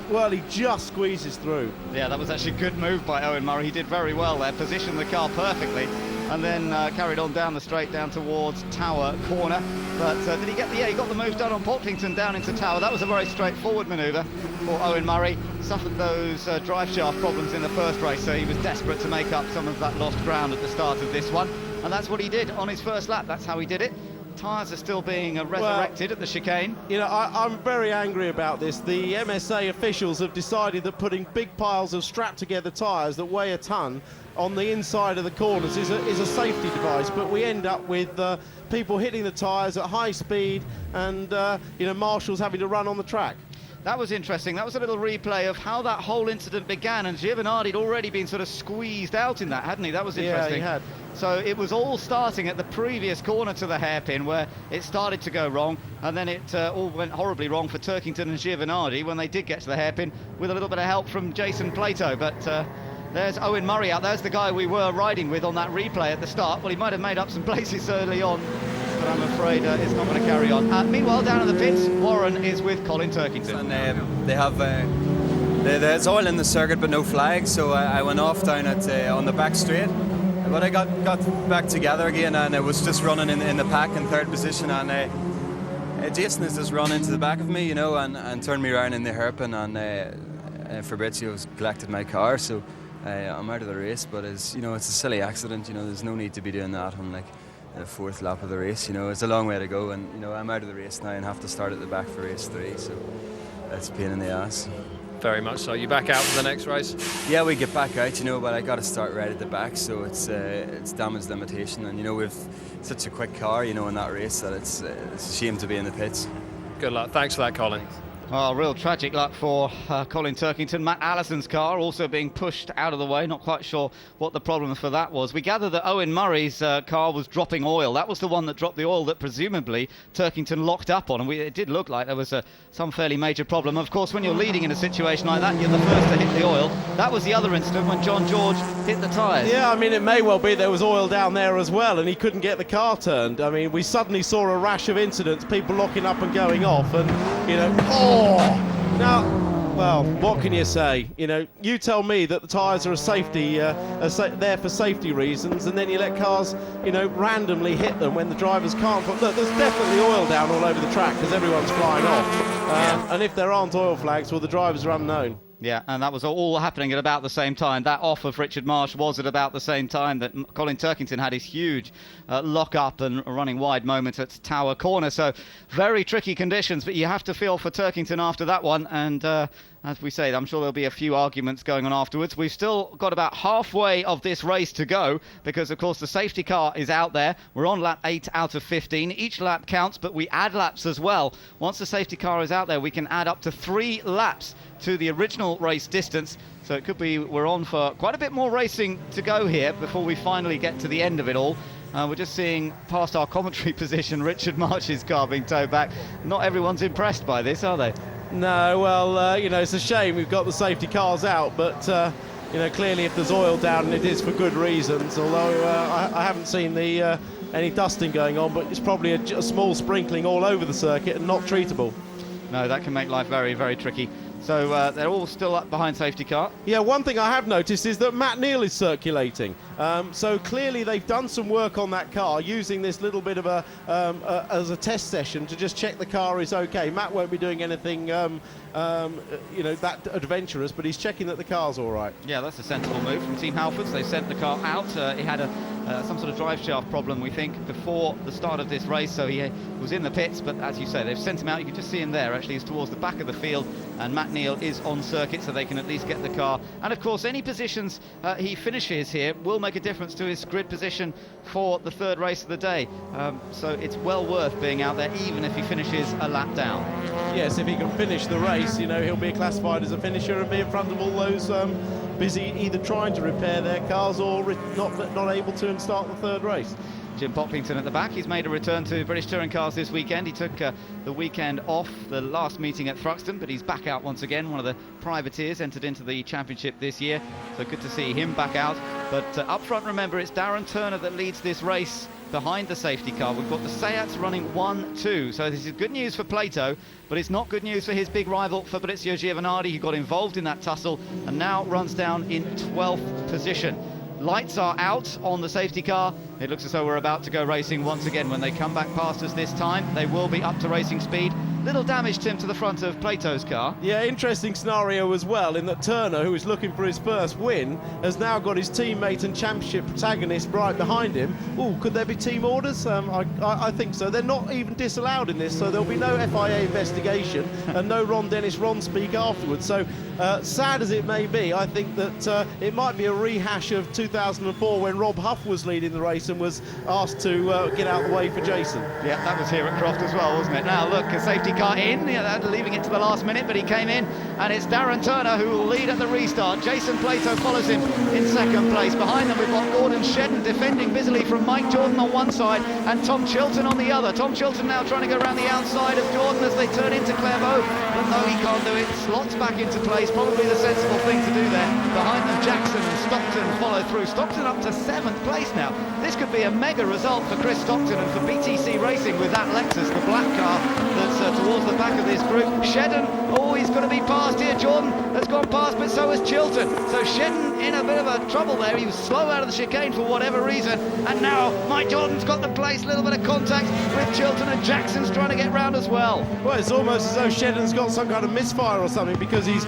well, he just squeezes through. Yeah, that was actually a good move by Owen Murray. He did very well there, positioned the car perfectly, and then carried on down the straight down towards Tower Corner. But did he get he got the move done on Portlington down into Tower. That was a very straightforward manoeuvre for Owen Murray. Suffered those drive shaft problems in the first race, so he was desperate to make up some of that lost ground at the start of this one. And that's what he did on his first lap. That's how he did it. tyres are still being resurrected at the chicane. You know, I'm very angry about this. The MSA officials have decided that putting big piles of strapped-together tyres that weigh a tonne on the inside of the corners is a safety device, but we end up with people hitting the tyres at high speed and, you know, marshals having to run on the track. That was interesting. That was a little replay of how that whole incident began, and Giovinardi had already been sort of squeezed out in that, hadn't he? That was interesting. Yeah, he had. So it was all starting at the previous corner to the hairpin where it started to go wrong, and then it all went horribly wrong for Turkington and Giovinardi when they did get to the hairpin with a little bit of help from Jason Plato. But there's Owen Murray out. There's the guy we were riding with on that replay at the start. Well, he might have made up some places early on, but I'm afraid it's not going to carry on. Meanwhile, down in the pits, Warren is with Colin Turkington. And they have there's oil in the circuit but no flag, so I went off down on the back straight. But I got back together again, and I was just running in the pack in third position, and Jason has just run into the back of me, you know, and turned me around in the hairpin, and Fabrizio's collected my car, so I'm out of the race. But it's a silly accident, you know. There's no need to be doing that on like the fourth lap of the race, you know. It's a long way to go, and you know I'm out of the race now and have to start at the back for race 3, so that's a pain in the ass. Very much so. You back out for the next race? Yeah, we get back out, you know, but I got to start right at the back, so it's damage limitation, and you know we've such a quick car, you know, in that race that it's a shame to be in the pits. Good luck. Thanks for that, Colin. Oh, real tragic luck for Colin Turkington. Matt Allison's car also being pushed out of the way. Not quite sure what the problem for that was. We gather that Owen Murray's car was dropping oil. That was the one that dropped the oil that presumably Turkington locked up on. And it did look like there was some fairly major problem. Of course, when you're leading in a situation like that, you're the first to hit the oil. That was the other incident when John George hit the tyres. Yeah, I mean, it may well be there was oil down there as well, and he couldn't get the car turned. I mean, we suddenly saw a rash of incidents, people locking up and going off, and, you know, now, well, what can you say? You know, you tell me that the tyres are there for safety reasons, and then you let cars, you know, randomly hit them when the drivers can't. Look, there's definitely oil down all over the track because everyone's flying off. And if there aren't oil flags, well, the drivers are unknown. Yeah, and that was all happening at about the same time. That off of Richard Marsh was at about the same time that Colin Turkington had his huge lock-up and running wide moment at Tower Corner. So very tricky conditions, but you have to feel for Turkington after that one. And as we say, I'm sure there'll be a few arguments going on afterwards. We've still got about halfway of this race to go because, of course, the safety car is out there. We're on lap 8 out of 15. Each lap counts, but we add laps as well. Once the safety car is out there, we can add up to 3 laps to the original race distance. So it could be we're on for quite a bit more racing to go here before we finally get to the end of it all. We're just seeing past our commentary position Richard Marsh's car being towed back. Not everyone's impressed by this, are they? No, well, you know, it's a shame we've got the safety cars out, but you know, clearly if there's oil down, and it is for good reasons, although I haven't seen any dusting going on, but it's probably a small sprinkling all over the circuit and not treatable. No, that can make life very, very tricky. So they're all still up behind safety car. Yeah, one thing I have noticed is that Matt Neal is circulating. So clearly they've done some work on that car using this little bit of as a test session to just check the car is okay. Matt won't be doing anything you know, that adventurous, but he's checking that the car's all right. Yeah, that's a sensible move from Team Halfords. They sent the car out. He had some sort of drive shaft problem, we think, before the start of this race, so he was in the pits, but as you say, they've sent him out. You can just see him there. Actually, he's towards the back of the field, and Matt Neal is on circuit, so they can at least get the car. And of course, any positions he finishes here will make a difference to his grid position for the third race of the day. So it's well worth being out there, even if he finishes a lap down. Yes, if he can finish the race, you know, he'll be classified as a finisher and be in front of all those busy either trying to repair their cars or not able to and start the third race. Jim Poppington at the back. He's made a return to British Touring Cars this weekend. He took the weekend off, the last meeting at Thruxton, but he's back out once again. One of the privateers entered into the championship this year, so good to see him back out. But up front, remember, it's Darren Turner that leads this race behind the safety car. We've got the Seats running 1-2, so this is good news for Plato, but it's not good news for his big rival Fabrizio Giovinardi, who got involved in that tussle and now runs down in 12th position. Lights are out on the safety car. It looks as though we're about to go racing once again. When they come back past us this time, they will be up to racing speed. little damage, Tim, to the front of Plato's car. Yeah, interesting scenario as well, in that Turner, who is looking for his first win, has now got his teammate and championship protagonist right behind him. Oh, could there be team orders? I think so. They're not even disallowed in this, so there'll be no FIA investigation and no Ron Dennis Ron speak afterwards. So sad as it may be, I think that it might be a rehash of 2004 when Rob Huff was leading the race and was asked to get out of the way for Jason. Yeah, that was here at Croft as well, wasn't it? Now look, a safety car in, leaving it to the last minute, but he came in, and it's Darren Turner who will lead at the restart. Jason Plato follows him in second place. Behind them we've got Gordon Shedden defending busily from Mike Jordan on one side and Tom Chilton on the other. Tom Chilton now trying to go around the outside of Jordan as they turn into Clairvaux, but no, he can't do it. Slots back into place, probably the sensible thing to do there. Behind them Jackson and Stockton follow through. Stockton up to 7th place now. This could be a mega result for Chris Stockton and for BTC Racing with that Lexus, the black car that's towards the back of this group. Shedden, oh, he's going to be passed here. Jordan has gone past, but so has Chilton. So Shedden in a bit of a trouble there. He was slow out of the chicane for whatever reason, and now Mike Jordan's got the place. A little bit of contact with Chilton, and Jackson's trying to get round as well. Well, it's almost as though Shedden's got some kind of misfire or something, because he's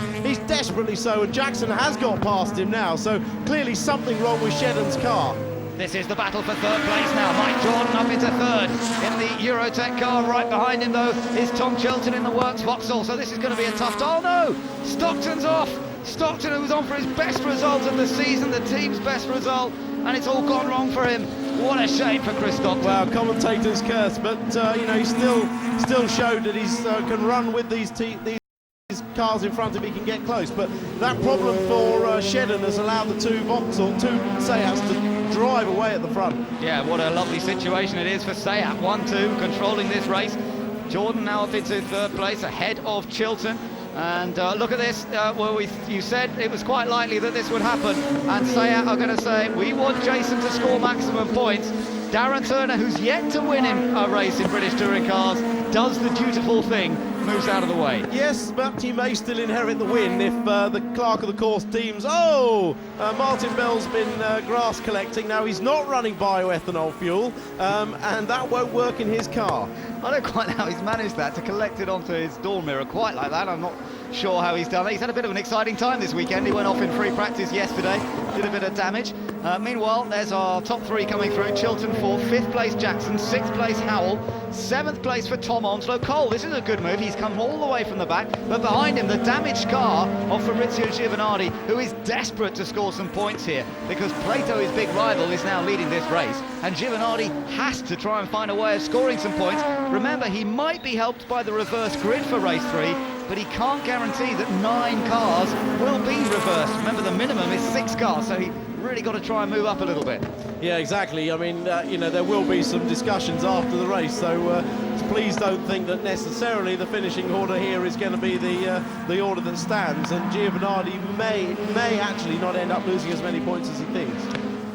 desperately so, and Jackson has got past him now, so clearly something wrong with Shedden's car. This is the battle for third place now. Mike Jordan up into third in the Eurotech car. Right behind him, though, is Tom Chilton in the Works Vauxhall. So this is going to be a tough... Oh, no! Stockton's off! Stockton, who was on for his best result of the season, the team's best result, and it's all gone wrong for him. What a shame for Chris Stockton. Well, commentator's curse, but, you know, he still showed that he can run with these cars in front of him, he can get close. But that problem for Shedden has allowed the two Seats to drive away at the front. Yeah, what a lovely situation it is for Seat. 1-2, controlling this race. Jordan now up into third place, ahead of Chilton. And look at this, you said it was quite likely that this would happen, and Seat are going to say, we want Jason to score maximum points. Darren Turner, who's yet to win in a race in British Touring Cars, does the dutiful thing, moves out of the way. Yes, but he may still inherit the win if the clerk of the course deems, Martin Bell's been grass collecting. Now he's not running bioethanol fuel, and that won't work in his car. I don't quite know how he's managed that, to collect it onto his door mirror quite like that. I'm not sure how he's done it. He's had a bit of an exciting time this weekend. He went off in free practice yesterday, did a bit of damage. Meanwhile, there's our top three coming through. Chilton 4th, 5th place Jackson, 6th place Howell, 7th place for Tom Onslow. Cole, this is a good move. He's come all the way from the back, but behind him, the damaged car of Fabrizio Giovanardi, who is desperate to score some points here, because Plato, his big rival, is now leading this race, and Giovanardi has to try and find a way of scoring some points. Remember, he might be helped by the reverse grid for race 3, but he can't guarantee that 9 cars will be reversed. Remember, the minimum is 6 cars, so he really got to try and move up a little bit. Yeah, exactly. I mean, you know, there will be some discussions after the race, so please don't think that necessarily the finishing order here is going to be the order that stands, and Giovanardi may actually not end up losing as many points as he thinks.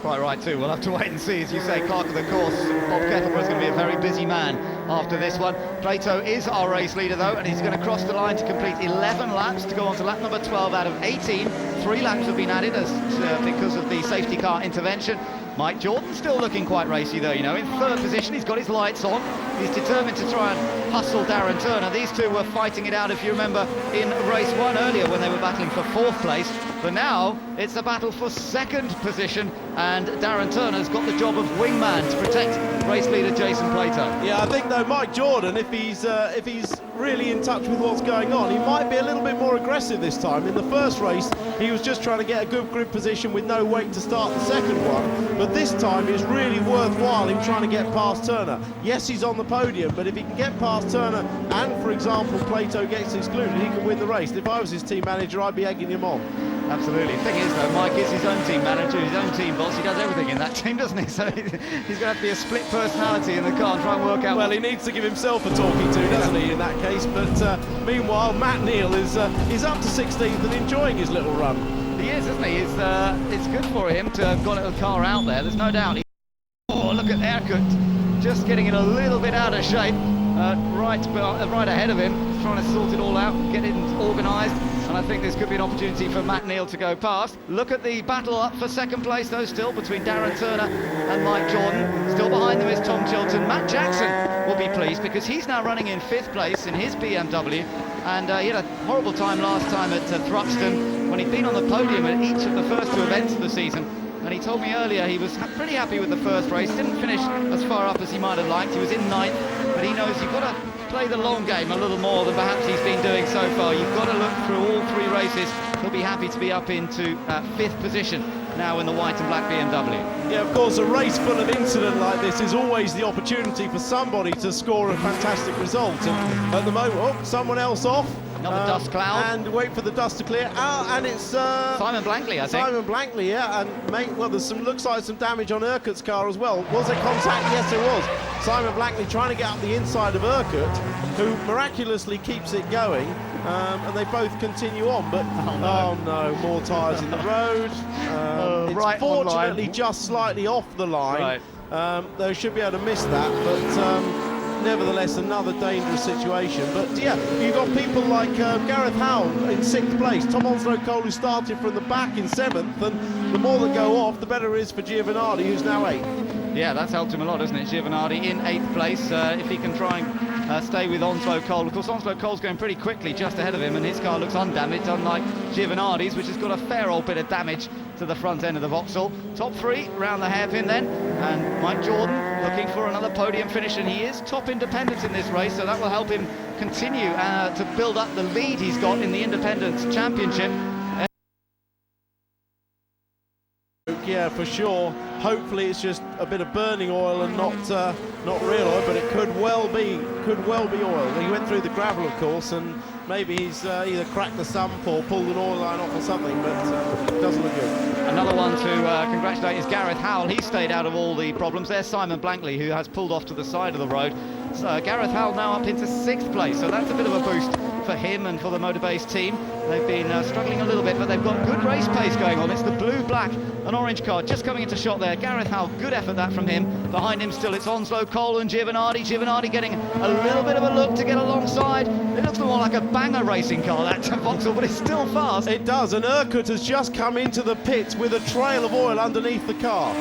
Quite right too. We'll have to wait and see. As you say, clerk of the course, Bob Kettleborough is going to be a very busy man after this one. Plato is our race leader though, and he's going to cross the line to complete 11 laps to go on to lap number 12 out of 18. 3 laps have been added because of the safety car intervention. Mike Jordan still looking quite racy though, you know, in 3rd position. He's got his lights on. He's determined to try and hustle Darren Turner. These two were fighting it out, if you remember, in race 1 earlier when they were battling for 4th place. But now it's a battle for 2nd position, and Darren Turner's got the job of wingman to protect race leader Jason Plato. Yeah, I think though Mike Jordan, if he's really in touch with what's going on, he might be a little bit more aggressive this time. In the first race, he was just trying to get a good grid position with no weight to start the second one. But this time, it's really worthwhile him trying to get past Turner. Yes, he's on the podium, but if he can get past Turner and, for example, Plato gets excluded, he can win the race. If I was his team manager, I'd be egging him on. Absolutely. The thing is, though, Mike is his own team manager, his own team boss. He does everything in that team, doesn't he? So he's going to have to be a split personality in the car and try and work out... Well, he needs to give himself a talking to, doesn't he, in that case? But meanwhile, Matt Neal is up to 16th and enjoying his little run. He is, isn't he? It's good for him to have got a car out there. There's no doubt. Oh, look at Erkut, just getting it a little bit out of shape. Right ahead of him, trying to sort it all out, get it organised. And and I think this could be an opportunity for Matt Neal to go past. Look at the battle up for second place, though, still between Darren Turner and Mike Jordan. Still behind them is Tom Chilton. Matt Jackson will be pleased because he's now running in 5th place in his BMW, and he had a horrible time last time at Thruxton when he'd been on the podium at each of the first 2 events of the season. And he told me earlier he was pretty happy with the first race, didn't finish as far up as he might have liked. He was in 9th, but he knows you've got to play the long game a little more than perhaps he's been doing so far. You've got to look through all 3 races. He'll be happy to be up into 5th position now in the white and black BMW. Yeah, of course, a race full of incident like this is always the opportunity for somebody to score a fantastic result. And at the moment, someone else off. Another dust cloud. And wait for the dust to clear. And it's Simon Blankley, I think. Simon Blankley, yeah. And well, there's looks like some damage on Urquhart's car as well. Was there contact? Yes, there was. Simon Blankley trying to get up the inside of Urquhart, who miraculously keeps it going. And they both continue on, but oh no, more tyres in the road. It's right fortunately just slightly off the line. Right. They should be able to miss that, but nevertheless another dangerous situation. But yeah, you've got people like Gareth Howell in 6th place, Tom Onslow Cole, who started from the back in 7th, and the more that go off, the better it is for Giovanardi, who's now 8th. Yeah, that's helped him a lot, hasn't it? Giovanardi in 8th place. If he can try and stay with Onslow Cole. Of course, Onslow Cole's going pretty quickly just ahead of him, and his car looks undamaged, unlike Giovanardi's, which has got a fair old bit of damage to the front end of the Vauxhall. Top 3 round the hairpin then, and Mike Jordan looking for another podium finish, and he is top independent in this race, so that will help him continue to build up the lead he's got in the Independents Championship. Yeah, for sure. Hopefully it's just a bit of burning oil and not real oil, but it could well be oil. He went through the gravel, of course, and maybe he's either cracked the sump or pulled an oil line off or something, but it doesn't look good. Another one to congratulate is Gareth Howell. He stayed out of all the problems. There's Simon Blankley, who has pulled off to the side of the road. So Gareth Howell now up into 6th place, so that's a bit of a boost for him and for the Motorbase team. They've been struggling a little bit, but they've got good race pace going on. It's the blue, black and orange car just coming into shot there. Gareth Howell, good effort that from him. Behind him still it's Onslow Cole and Giovanardi. Giovanardi getting a little bit of a look to get alongside. It looks more like a banger racing car, that Vauxhall, but it's still fast. It does, and Urquhart has just come into the pits with a trail of oil underneath the car.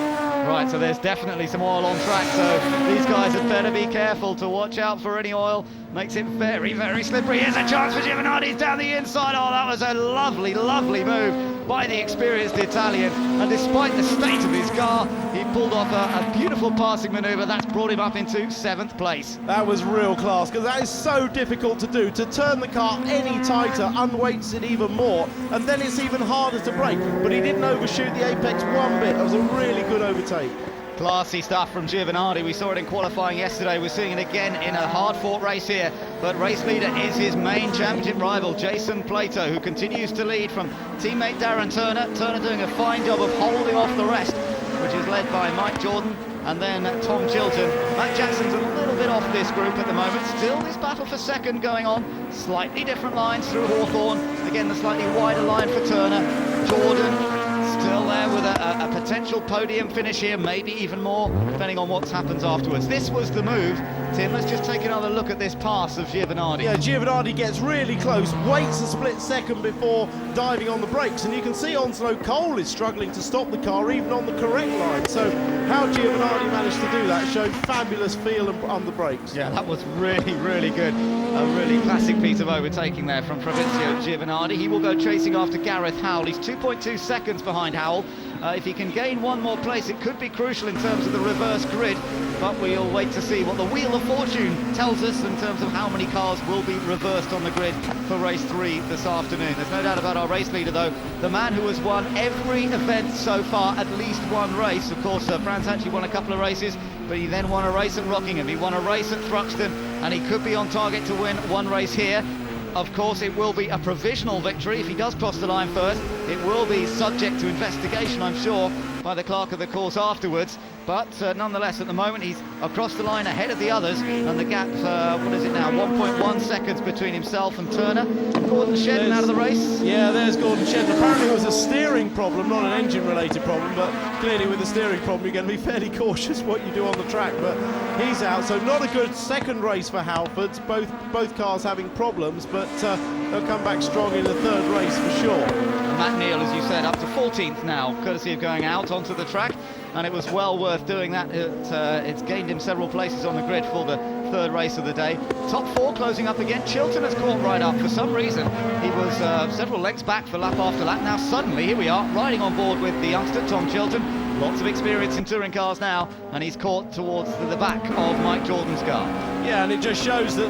Right, so there's definitely some oil on track, so these guys had better be careful to watch out for any oil. Makes it very, very slippery. Here's a chance for Giovanardi down the inside. Oh, that was a lovely, lovely move by the experienced Italian. And despite the state of his car, he pulled off a beautiful passing manoeuvre. That's brought him up into 7th place. That was real class, because that is so difficult to do. To turn the car any tighter unweights it even more, and then it's even harder to brake. But he didn't overshoot the apex one bit. That was a really good overtake. Classy stuff from Giovanardi. We saw it in qualifying yesterday. We're seeing it again in a hard-fought race here. But race leader is his main championship rival, Jason Plato, who continues to lead from teammate Darren Turner. Turner doing a fine job of holding off the rest, which is led by Mike Jordan and then Tom Chilton. Matt Jackson's a little bit off this group at the moment. Still this battle for second going on. Slightly different lines through Hawthorne. Again, the slightly wider line for Turner. Jordan still there with a potential podium finish here, maybe even more, depending on what happens afterwards. This was the move. Tim, let's just take another look at this pass of Giovanardi. Yeah, Giovanardi gets really close, waits a split second before diving on the brakes, and you can see Onslow Cole is struggling to stop the car even on the correct line. So how Giovanardi managed to do that showed fabulous feel on the brakes. Yeah, that was really, really good. A really classic piece of overtaking there from Fabrizio Giovanardi. He will go chasing after Gareth Howell. He's 2.2 seconds behind Howell. If he can gain one more place, it could be crucial in terms of the reverse grid, but we'll wait to see what the Wheel of Fortune tells us in terms of how many cars will be reversed on the grid for race 3 this afternoon. There's no doubt about our race leader, though, the man who has won every event so far, at least one race. Of course, France actually won a couple of races, but he then won a race at Rockingham, he won a race at Thruxton, and he could be on target to win one race here. Of course, it will be a provisional victory if he does cross the line first. It will be subject to investigation, I'm sure, by the clerk of the course afterwards. But nonetheless, at the moment, he's across the line ahead of the others, and the gap, what is it now, 1.1 seconds between himself and Turner. Gordon Shedden out of the race. Yeah, there's Gordon Shedden. Apparently it was a steering problem, not an engine-related problem, but clearly with the steering problem, you're going to be fairly cautious what you do on the track. But he's out, so not a good second race for Halfords. Both cars having problems, but they'll come back strong in the third race for sure. Matt Neal, as you said, up to 14th now, courtesy of going out onto the track, and it was well worth doing that. It's gained him several places on the grid for the third race of the day. Top 4 closing up again. Chilton has caught right up. For some reason, he was several lengths back for lap after lap. Now suddenly, here we are, riding on board with the youngster, Tom Chilton. Lots of experience in touring cars now, and he's caught towards the back of Mike Jordan's car. Yeah, and it just shows that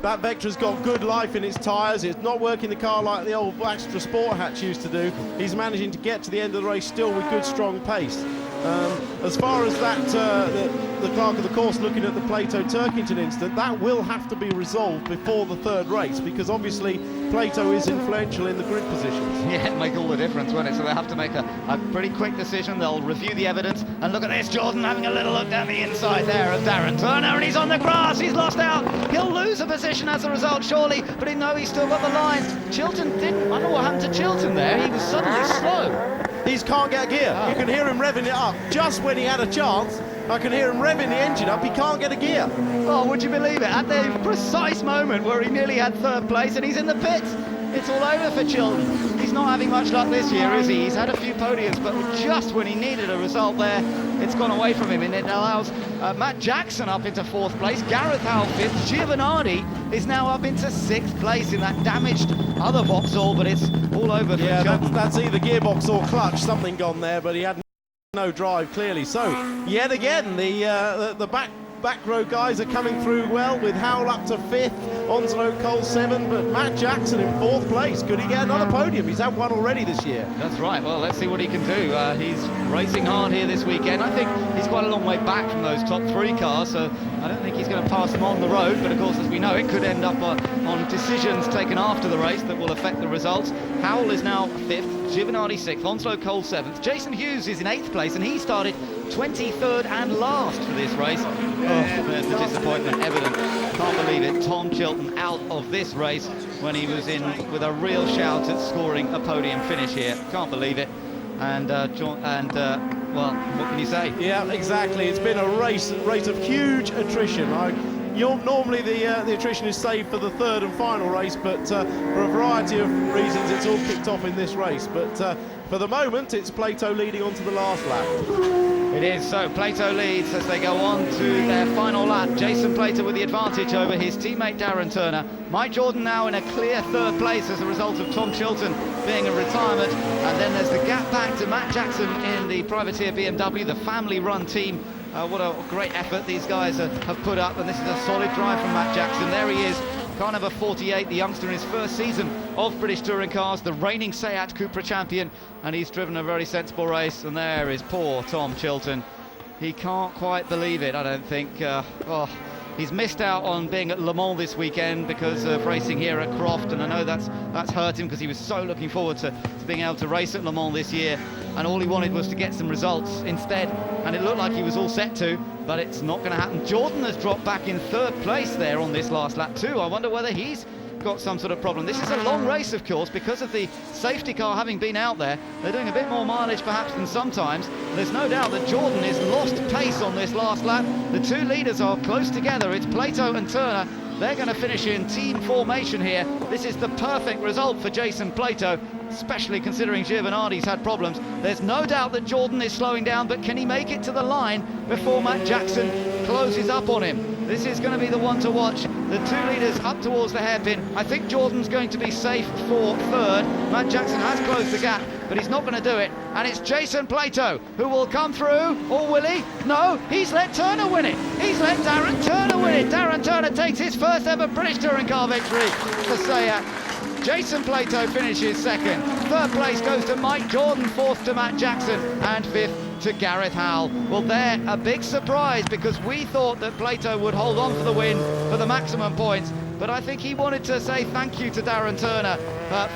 Vectra's got good life in its tyres. It's not working the car like the old extra sport hatch used to do. He's managing to get to the end of the race still with good, strong pace. As far as that, the clerk of the course looking at the Plato-Turkington incident, that will have to be resolved before the third race, because obviously Plato is influential in the grid positions. Yeah, it'll make all the difference, won't it? So they have to make a pretty quick decision. They'll review the evidence, and look at this, Jordan having a little look down the inside there of Darren Turner, and he's on the grass, he's lost out. He'll lose a position as a result, surely, but he's still got the lines. Chilton didn't, I don't know what happened to Chilton there, he was suddenly slow. He can't get a gear. You can hear him revving it up. Just when he had a chance, I can hear him revving the engine up. He can't get a gear. Oh, would you believe it? At the precise moment where he nearly had third place and he's in the pits. It's all over for Chilton. He's not having much luck this year, is he? He's had a few podiums, but just when he needed a result there, it's gone away from him, and it allows Matt Jackson up into 4th place, Gareth Howell 5th, Giovanardi is now up into 6th place in that damaged other Vauxhall, but it's all over for Chilton. That's either gearbox or clutch, something gone there, but he had no drive clearly. So yet again, the back row guys are coming through well, with Howell up to 5th, Onslow Cole 7th, but Matt Jackson in 4th place. Could he get another podium? He's had one already this year. That's right. Well, let's see what he can do. He's racing hard here this weekend. I think he's quite a long way back from those top 3 cars, so I don't think he's going to pass them on the road, but of course, as we know, it could end up on decisions taken after the race that will affect the results. Howell is now 5th, Giovanardi 6th, Onslow Cole 7th. Jason Hughes is in 8th place, and he started 23rd and last for this race. Oh, there's the disappointment evident. Can't believe it. Tom Chilton out of this race when he was in with a real shout at scoring a podium finish here. Can't believe it. And well, what can you say? Yeah, exactly. It's been a race of huge attrition. Normally the attrition is saved for the third and final race, but for a variety of reasons it's all kicked off in this race. But for the moment, it's Plato leading on to the last lap. It is, so Plato leads as they go on to their final lap. Jason Plato with the advantage over his teammate Darren Turner. Mike Jordan now in a clear 3rd place as a result of Tom Chilton being in retirement. And then there's the gap back to Matt Jackson in the privateer BMW, the family-run team. What a great effort these guys have put up, and this is a solid drive from Matt Jackson. There he is, car number 48, the youngster in his first season of British touring cars, the reigning Seat Cupra champion, and he's driven a very sensible race. And there is poor Tom Chilton. He can't quite believe it, I don't think. He's missed out on being at Le Mans this weekend because of racing here at Croft, and I know that's hurt him because he was so looking forward to being able to race at Le Mans this year, and all he wanted was to get some results instead, and it looked like he was all set to, but it's not going to happen. Jordan has dropped back in 3rd place there on this last lap too. I wonder whether he's got some sort of problem. This is a long race, of course, because of the safety car having been out there. They're doing a bit more mileage perhaps than sometimes. There's no doubt that Jordan has lost pace on this last lap. The 2 leaders are close together. It's Plato and Turner. They're going to finish in team formation here. This is the perfect result for Jason Plato, especially considering Giovanardi's had problems. There's no doubt that Jordan is slowing down, but can he make it to the line before Matt Jackson closes up on him? This is going to be the one to watch. The 2 leaders up towards the hairpin. I think Jordan's going to be safe for 3rd. Matt Jackson has closed the gap, but he's not going to do it. And it's Jason Plato who will come through, or will he? No, he's let Turner win it. He's let Darren Turner win it. Darren Turner takes his first ever British touring car victory for Seat. Jason Plato finishes 2nd. 3rd place goes to Mike Jordan, 4th to Matt Jackson, and 5th to Gareth Howell. Well, they're a big surprise because we thought that Plato would hold on for the win for the maximum points, but I think he wanted to say thank you to Darren Turner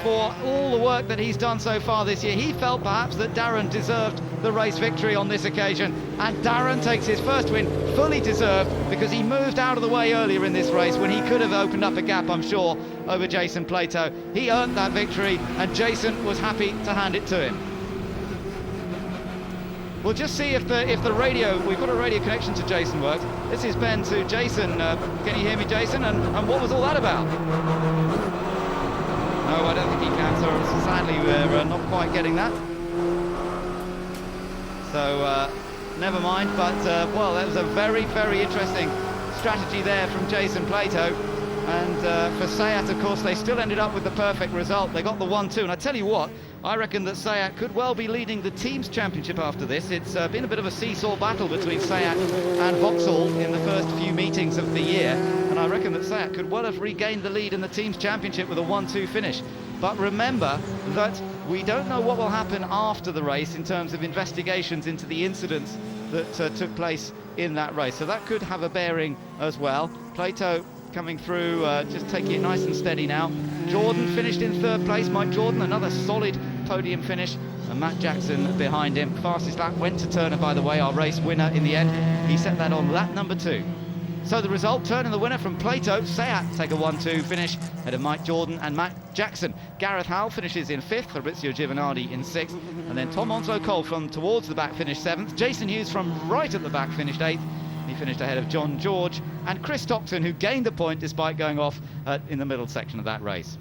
for all the work that he's done so far this year. He felt perhaps that Darren deserved the race victory on this occasion, and Darren takes his first win, fully deserved, because he moved out of the way earlier in this race when he could have opened up a gap, I'm sure, over Jason Plato. He earned that victory, and Jason was happy to hand it to him. We'll just see if the radio, we've got a radio connection to Jason, works. This is Ben to Jason. Can you hear me, Jason? And what was all that about? No, I don't think he can, so sadly we're not quite getting that. So never mind, but well, that was a very, very interesting strategy there from Jason Plato. And for Sayat, of course, they still ended up with the perfect result. They got the 1-2, and I tell you what, I reckon that Sayat could well be leading the team's championship after this. It's been a bit of a seesaw battle between Sayat and Vauxhall in the first few meetings of the year, and I reckon that Sayat could well have regained the lead in the team's championship with a 1-2 finish. But remember that we don't know what will happen after the race in terms of investigations into the incidents that took place in that race, so that could have a bearing as well. Plato coming through, just taking it nice and steady now. Jordan finished in third place. Mike Jordan, another solid podium finish, and Matt Jackson behind him. Fastest lap went to Turner, by the way, our race winner in the end. He set that on lap number 2. So the result, Turner the winner from Plato. Sayat take a 1-2 finish ahead of Mike Jordan and Matt Jackson. Gareth Howell finishes in 5th, Fabrizio Giovanardi in 6th, and then Tom Onslow Cole from towards the back finished 7th. Jason Hughes from right at the back finished 8th. He finished ahead of John George and Chris Stockton, who gained the point despite going off in the middle section of that race.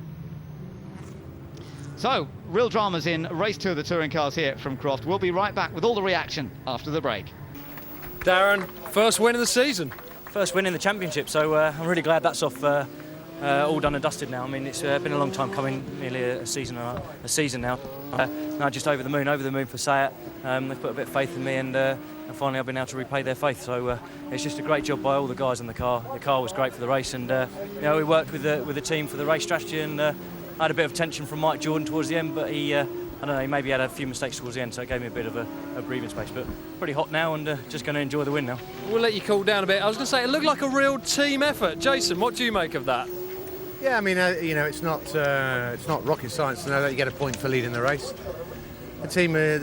So, real dramas in race 2 of the touring cars here from Croft. We'll be right back with all the reaction after the break. Darren, first win of the season. First win in the championship, so I'm really glad that's off, all done and dusted now. I mean, it's been a long time coming, nearly a season now. No, just over the moon for Sayat. They've put a bit of faith in me, and finally I've been able to repay their faith. So it's just a great job by all the guys in the car. The car was great for the race, and you know, we worked with the team for the race strategy, and I had a bit of tension from Mike Jordan towards the end, but he, I don't know, he maybe had a few mistakes towards the end, so it gave me a bit of a breathing space. But pretty hot now, and just going to enjoy the win now. We'll let you cool down a bit. I was going to say, it looked like a real team effort. Jason, what do you make of that? Yeah, I mean, you know, it's not rocket science to know that you get a point for leading the race. The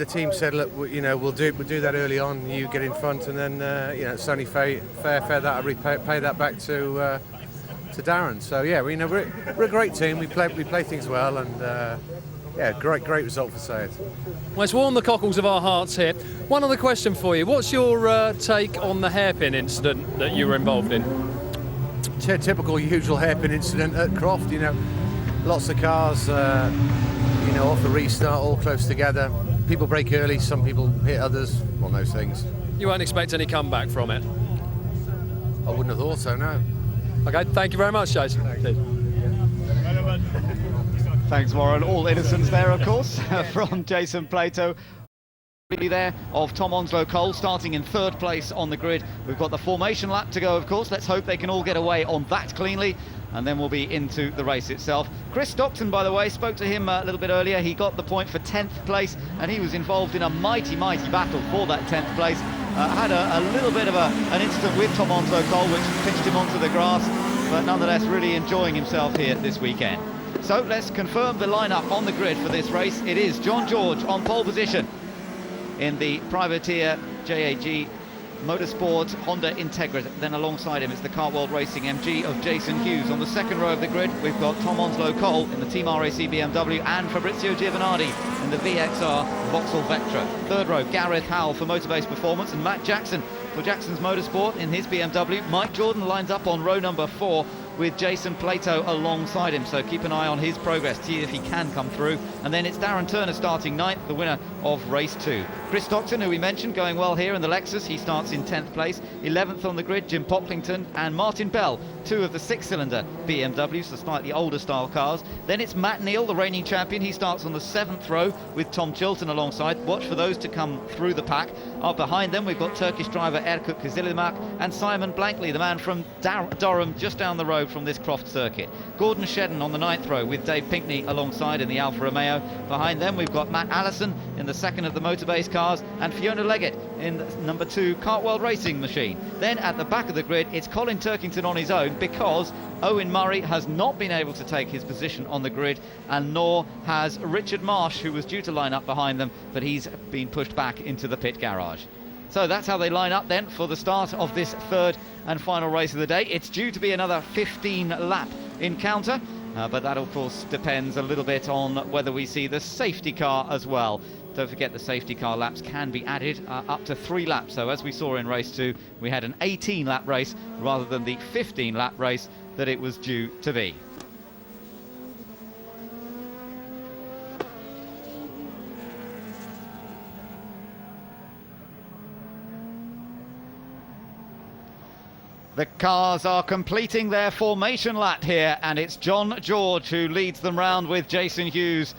team said, look, you know, we'll do that early on. You get in front, and then you know, it's only fair that I repay that back to Darren. So yeah, we're a great team. We play things well, and yeah, great result for Sayed. Well, it's warmed the cockles of our hearts here. One other question for you: what's your take on the hairpin incident that you were involved in? Typical, usual hairpin incident at Croft. You know, lots of cars. You know, off the restart, all close together. People break early, some people hit others, on those things. You won't expect any comeback from it? I wouldn't have thought so, no. Okay, thank you very much, Jason. Thanks, Warren. All innocence there, of course, from Jason Plato. There of Tom Onslow Cole starting in 3rd place on the grid. We've got the formation lap to go, of course. Let's hope they can all get away on that cleanly, and then we'll be into the race itself. Chris Stockton, by the way, spoke to him a little bit earlier. He got the point for 10th place, and he was involved in a mighty battle for that 10th place. Had a little bit of an incident with Tom Onslow Cole, which pitched him onto the grass, but nonetheless really enjoying himself here this weekend. So let's confirm the lineup on the grid for this race. It is John George on pole position in the privateer JAG Motorsport Honda Integra. Then alongside him it's the Cartworld Racing MG of Jason Hughes. On the 2nd row of the grid we've got Tom Onslow Cole in the Team RAC BMW and Fabrizio Giovanardi in the VXR Vauxhall Vectra. 3rd row Gareth Howell for Motorbase Performance and Matt Jackson for Jackson's Motorsport in his BMW. Mike Jordan lines up on row number 4 with Jason Plato alongside him, so keep an eye on his progress, see if he can come through. And then it's Darren Turner starting 9th, the winner of race 2. Chris Stockton, who we mentioned, going well here in the Lexus, he starts in 10th place. 11th on the grid, Jim Pocklington and Martin Bell, 2 of the 6-cylinder BMWs, the slightly older style cars. Then it's Matt Neal, the reigning champion. He starts on the 7th row with Tom Chilton alongside. Watch for those to come through the pack. Up behind them we've got Turkish driver Erkut Kızılırmak and Simon Blankley, the man from Durham, just down the road from this Croft circuit. Gordon Shedden on the 9th row with Dave Pinkney alongside in the Alfa Romeo. Behind them we've got Matt Allison in the second of the Motorbase cars and Fiona Leggett in the number 2 Cartwell Racing machine. Then at the back of the grid it's Colin Turkington on his own, because Owen Murray has not been able to take his position on the grid, and nor has Richard Marsh, who was due to line up behind them, but he's been pushed back into the pit garage. So that's how they line up then for the start of this third and final race of the day. It's due to be another 15-lap encounter, but that of course depends a little bit on whether we see the safety car as well. Don't forget the safety car laps can be added up to 3 laps. So as we saw in race 2, we had an 18-lap race rather than the 15-lap race that it was due to be. The cars are completing their formation lap here, and it's John George who leads them round with Jason Hughes.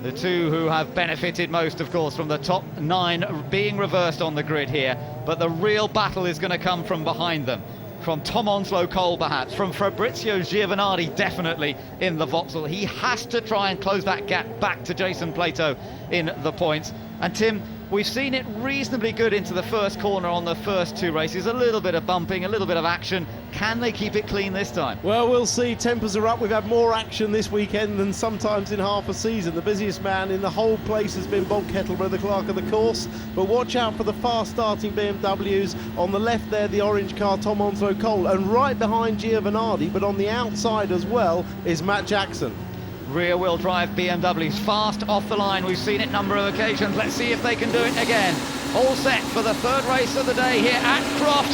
The two who have benefited most, of course, from the top 9 being reversed on the grid here. But the real battle is going to come from behind them. From Tom Onslow Cole, perhaps. From Fabrizio Giovanardi, definitely in the Vauxhall. He has to try and close that gap back to Jason Plato in the points. And Tim, we've seen it reasonably good into the first corner on the first 2 races. A little bit of bumping, a little bit of action. Can they keep it clean this time? Well, we'll see. Tempers are up. We've had more action this weekend than sometimes in half a season. The busiest man in the whole place has been Bob Kettleborough, the clerk of the course. But watch out for the fast-starting BMWs. On the left there, the orange car, Tom Onslow Cole. And right behind Giovanardi, but on the outside as well, is Matt Jackson. Rear-wheel drive BMWs fast off the line. We've seen it a number of occasions. Let's see if they can do it again. All set for the third race of the day here at Croft.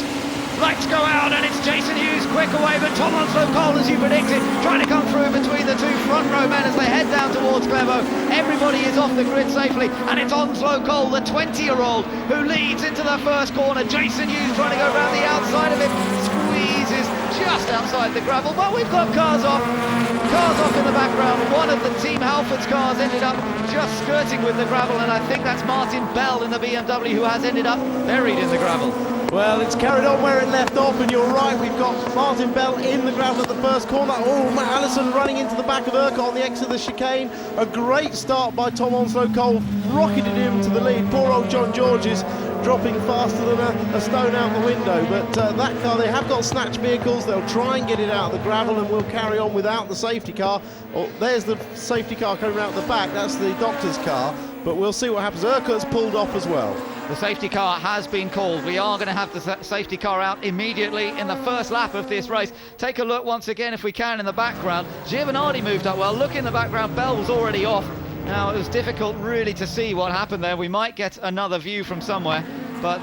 Lights go out and it's Jason Hughes quick away, but Tom Onslow Cole, as you predicted, trying to come through between the 2 front row men as they head down towards Clevo. Everybody is off the grid safely, and it's Onslow Cole, the 20-year-old, who leads into the first corner. Jason Hughes trying to go around the outside of him, squeezes just outside the gravel, but we've got cars off in the background. One of the Team Halford's cars ended up just skirting with the gravel, and I think that's Martin Bell in the BMW who has ended up buried in the gravel. Well, it's carried on where it left off, and you're right, we've got Martin Bell in the gravel at the first corner. Oh, Matt Allison running into the back of Urquhart on the exit of the chicane. A great start by Tom Onslow Cole, rocketed him to the lead. Poor old John George is dropping faster than a stone out the window, but that car, they have got snatch vehicles. They'll try and get it out of the gravel, and we'll carry on without the safety car. Oh, there's the safety car coming out the back, that's the doctor's car, but we'll see what happens. Urquhart's pulled off as well. The safety car has been called. We are going to have the safety car out immediately in the first lap of this race. Take a look once again, if we can, in the background. Giovanardi moved up well. Look in the background, Bell was already off. Now, it was difficult really to see what happened there. We might get another view from somewhere, but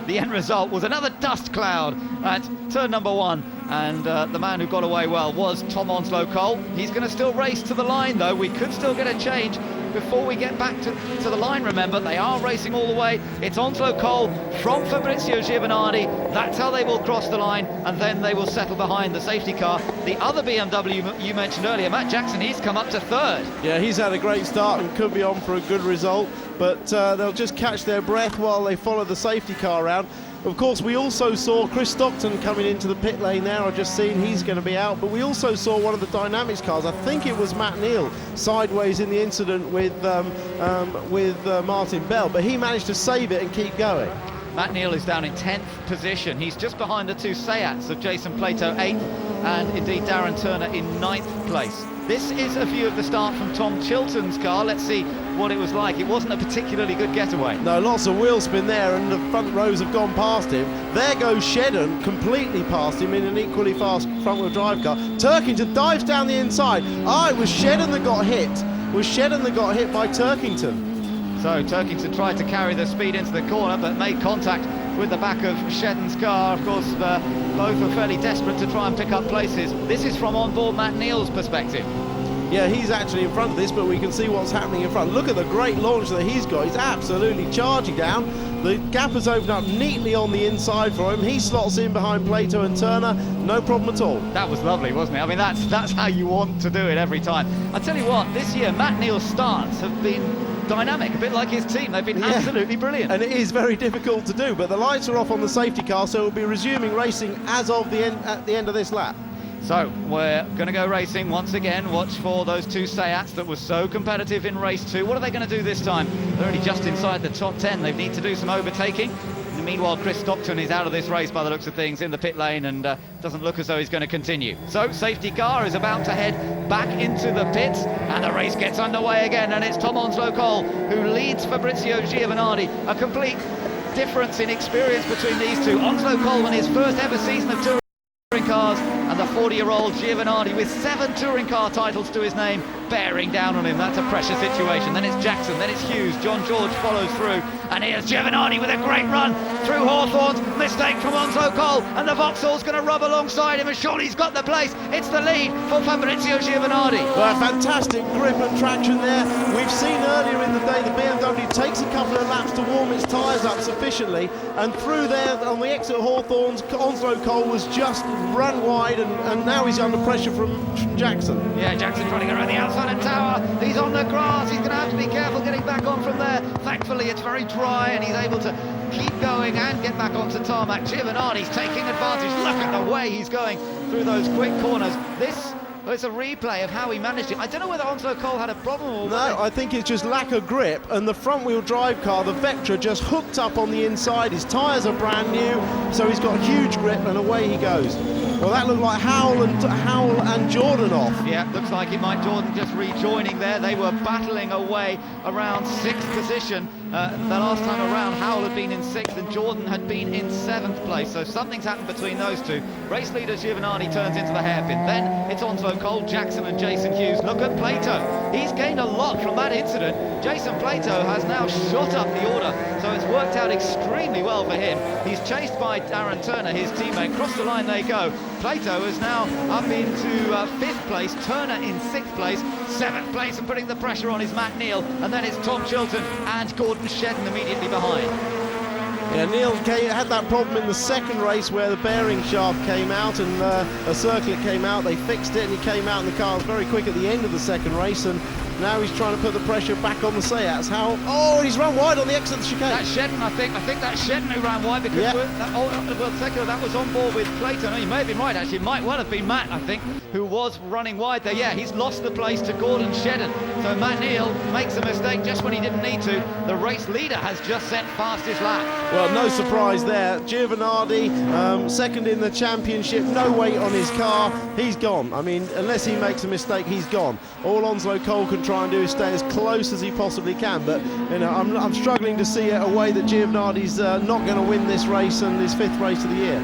the end result was another dust cloud at turn number 1. And the man who got away well was Tom Onslow Cole. He's going to still race to the line, though. We could still get a change before we get back to the line. Remember, they are racing all the way. It's Onslow Cole from Fabrizio Giovanardi. That's how they will cross the line, and then they will settle behind the safety car. The other BMW you mentioned earlier, Matt Jackson, he's come up to 3rd. Yeah, he's had a great start and could be on for a good result, but they'll just catch their breath while they follow the safety car around. Of course, we also saw Chris Stockton coming into the pit lane there. I've just seen he's going to be out, but we also saw one of the Dynamics cars, I think it was Matt Neal, sideways in the incident with Martin Bell, but he managed to save it and keep going. Matt Neal is down in 10th position. He's just behind the 2 Seats of Jason Plato, 8th, and indeed Darren Turner in 9th place. This is a view of the start from Tom Chilton's car. Let's see what it was like. It wasn't a particularly good getaway. No, lots of wheel spin there, and the front rows have gone past him. There goes Shedden, completely past him in an equally fast front-wheel drive car. Turkington dives down the inside. It was Shedden that got hit. By Turkington. So Turkington tried to carry the speed into the corner, but made contact with the back of Shedden's car. Of course, both were fairly desperate to try and pick up places. This is from onboard Matt Neal's perspective. Yeah, he's actually in front of this, but we can see what's happening in front. Look at the great launch that he's got. He's absolutely charging down. The gap has opened up neatly on the inside for him. He slots in behind Plato and Turner. No problem at all. That was lovely, wasn't it? I mean, that's how you want to do it every time. I tell you what, this year Matt Neal's starts have been dynamic, a bit like his team. They've been absolutely brilliant. And it is very difficult to do, but the lights are off on the safety car, so we'll be resuming racing as of at the end of this lap. So we're going to go racing once again. Watch for those two Seats that were so competitive in race 2. What are they going to do this time? They're only just inside the top 10. They need to do some overtaking. Meanwhile, Chris Stockton is out of this race by the looks of things in the pit lane, and doesn't look as though he's going to continue. So safety car is about to head back into the pits, and the race gets underway again, and it's Tom Onslow-Cole who leads Fabrizio Giovanardi. A complete difference in experience between these two. Onslow-Cole in his first ever season of touring cars, and the 40-year-old Giovanardi with 7 touring car titles to his name bearing down on him. That's a pressure situation. Then it's Jackson, then it's Hughes. John George follows through, and here's Giovanardi with a great run through Hawthorns. Mistake from Onslow-Cole, and the Vauxhall's going to rub alongside him, and surely he's got the place. It's the lead for Fabrizio Giovanardi. Well, fantastic grip and traction there. We've seen earlier in the day the BMW takes a couple of laps to warm its tyres up sufficiently, and through there on the exit of Hawthorns, Onslow-Cole was just run wide, and now he's under pressure from Jackson. Yeah, Jackson trying to get around the outside of Tower. He's on the grass. He's going to have to be careful getting back on from there. Thankfully, it's very dry, and he's able to keep going and get back onto tarmac. Giovanardi's taking advantage. Look at the way he's going through those quick corners. It's a replay of how he managed it. I don't know whether Onslow-Cole had a problem or No, I think it's just lack of grip, and the front-wheel drive car, the Vectra, just hooked up on the inside. His tyres are brand new, so he's got huge grip, and away he goes. Well, that looked like Howell and Jordan off. Yeah, looks like it might. Jordan just rejoining there. They were battling away around 6th position. The last time around, Howell had been in 6th and Jordan had been in 7th place. So something's happened between those two. Race leader Giovanardi turns into the hairpin. Then it's Onslow-Cole, Jackson and Jason Hughes. Look at Plato. He's gained a lot from that incident. Jason Plato has now shot up the order, so it's worked out extremely well for him. He's chased by Darren Turner, his teammate. Cross the line they go. Plato is now up into 5th place, Turner in 6th place, 7th place, and putting the pressure on is Matt Neal, and then it's Tom Chilton and Gordon Shedden immediately behind. Yeah, Neil had that problem in the second race where the bearing shaft came out and a circlet came out. They fixed it and he came out, and the car was very quick at the end of the second race, and now he's trying to put the pressure back on the Seats. He's run wide on the exit of the chicane. That's Shedden, I think that's Shedden who ran wide, because that was on board with Plato. No, you may have been right, actually. It might well have been Matt, I think, who was running wide there. Yeah, he's lost the place to Gordon Shedden. So Matt Neal makes a mistake just when he didn't need to. The race leader has just set fastest lap. Well, no surprise there. Giovanardi, second in the championship, no weight on his car. He's gone. I mean, unless he makes a mistake, he's gone. All Onslow-Cole can try and do is stay as close as he possibly can, but you know, I'm struggling to see a way that Giovanardi's not going to win this race, and his 5th race of the year.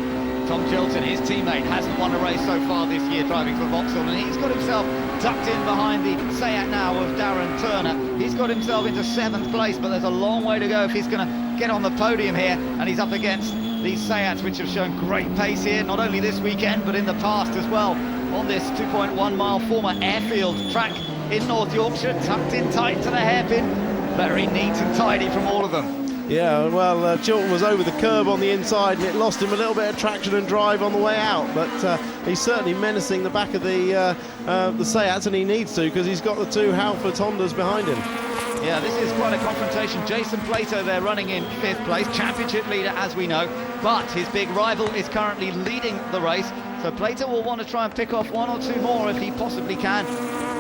Tom Chilton, his teammate, hasn't won a race so far this year driving for Vauxhall, and he's got himself tucked in behind the Seat now of Darren Turner. He's got himself into 7th place, but there's a long way to go if he's going to get on the podium here, and he's up against these Seats which have shown great pace here, not only this weekend but in the past as well, on this 2.1 mile former airfield track in North Yorkshire, tucked in tight to the hairpin. Very neat and tidy from all of them. Yeah, well, Chilton was over the curb on the inside, and it lost him a little bit of traction and drive on the way out, but he's certainly menacing the back of the Seats, and he needs to, because he's got the two Halfords Hondas behind him. Yeah, this is quite a confrontation. Jason Plato there running in 5th place, championship leader as we know, but his big rival is currently leading the race, so Plato will want to try and pick off 1 or 2 more if he possibly can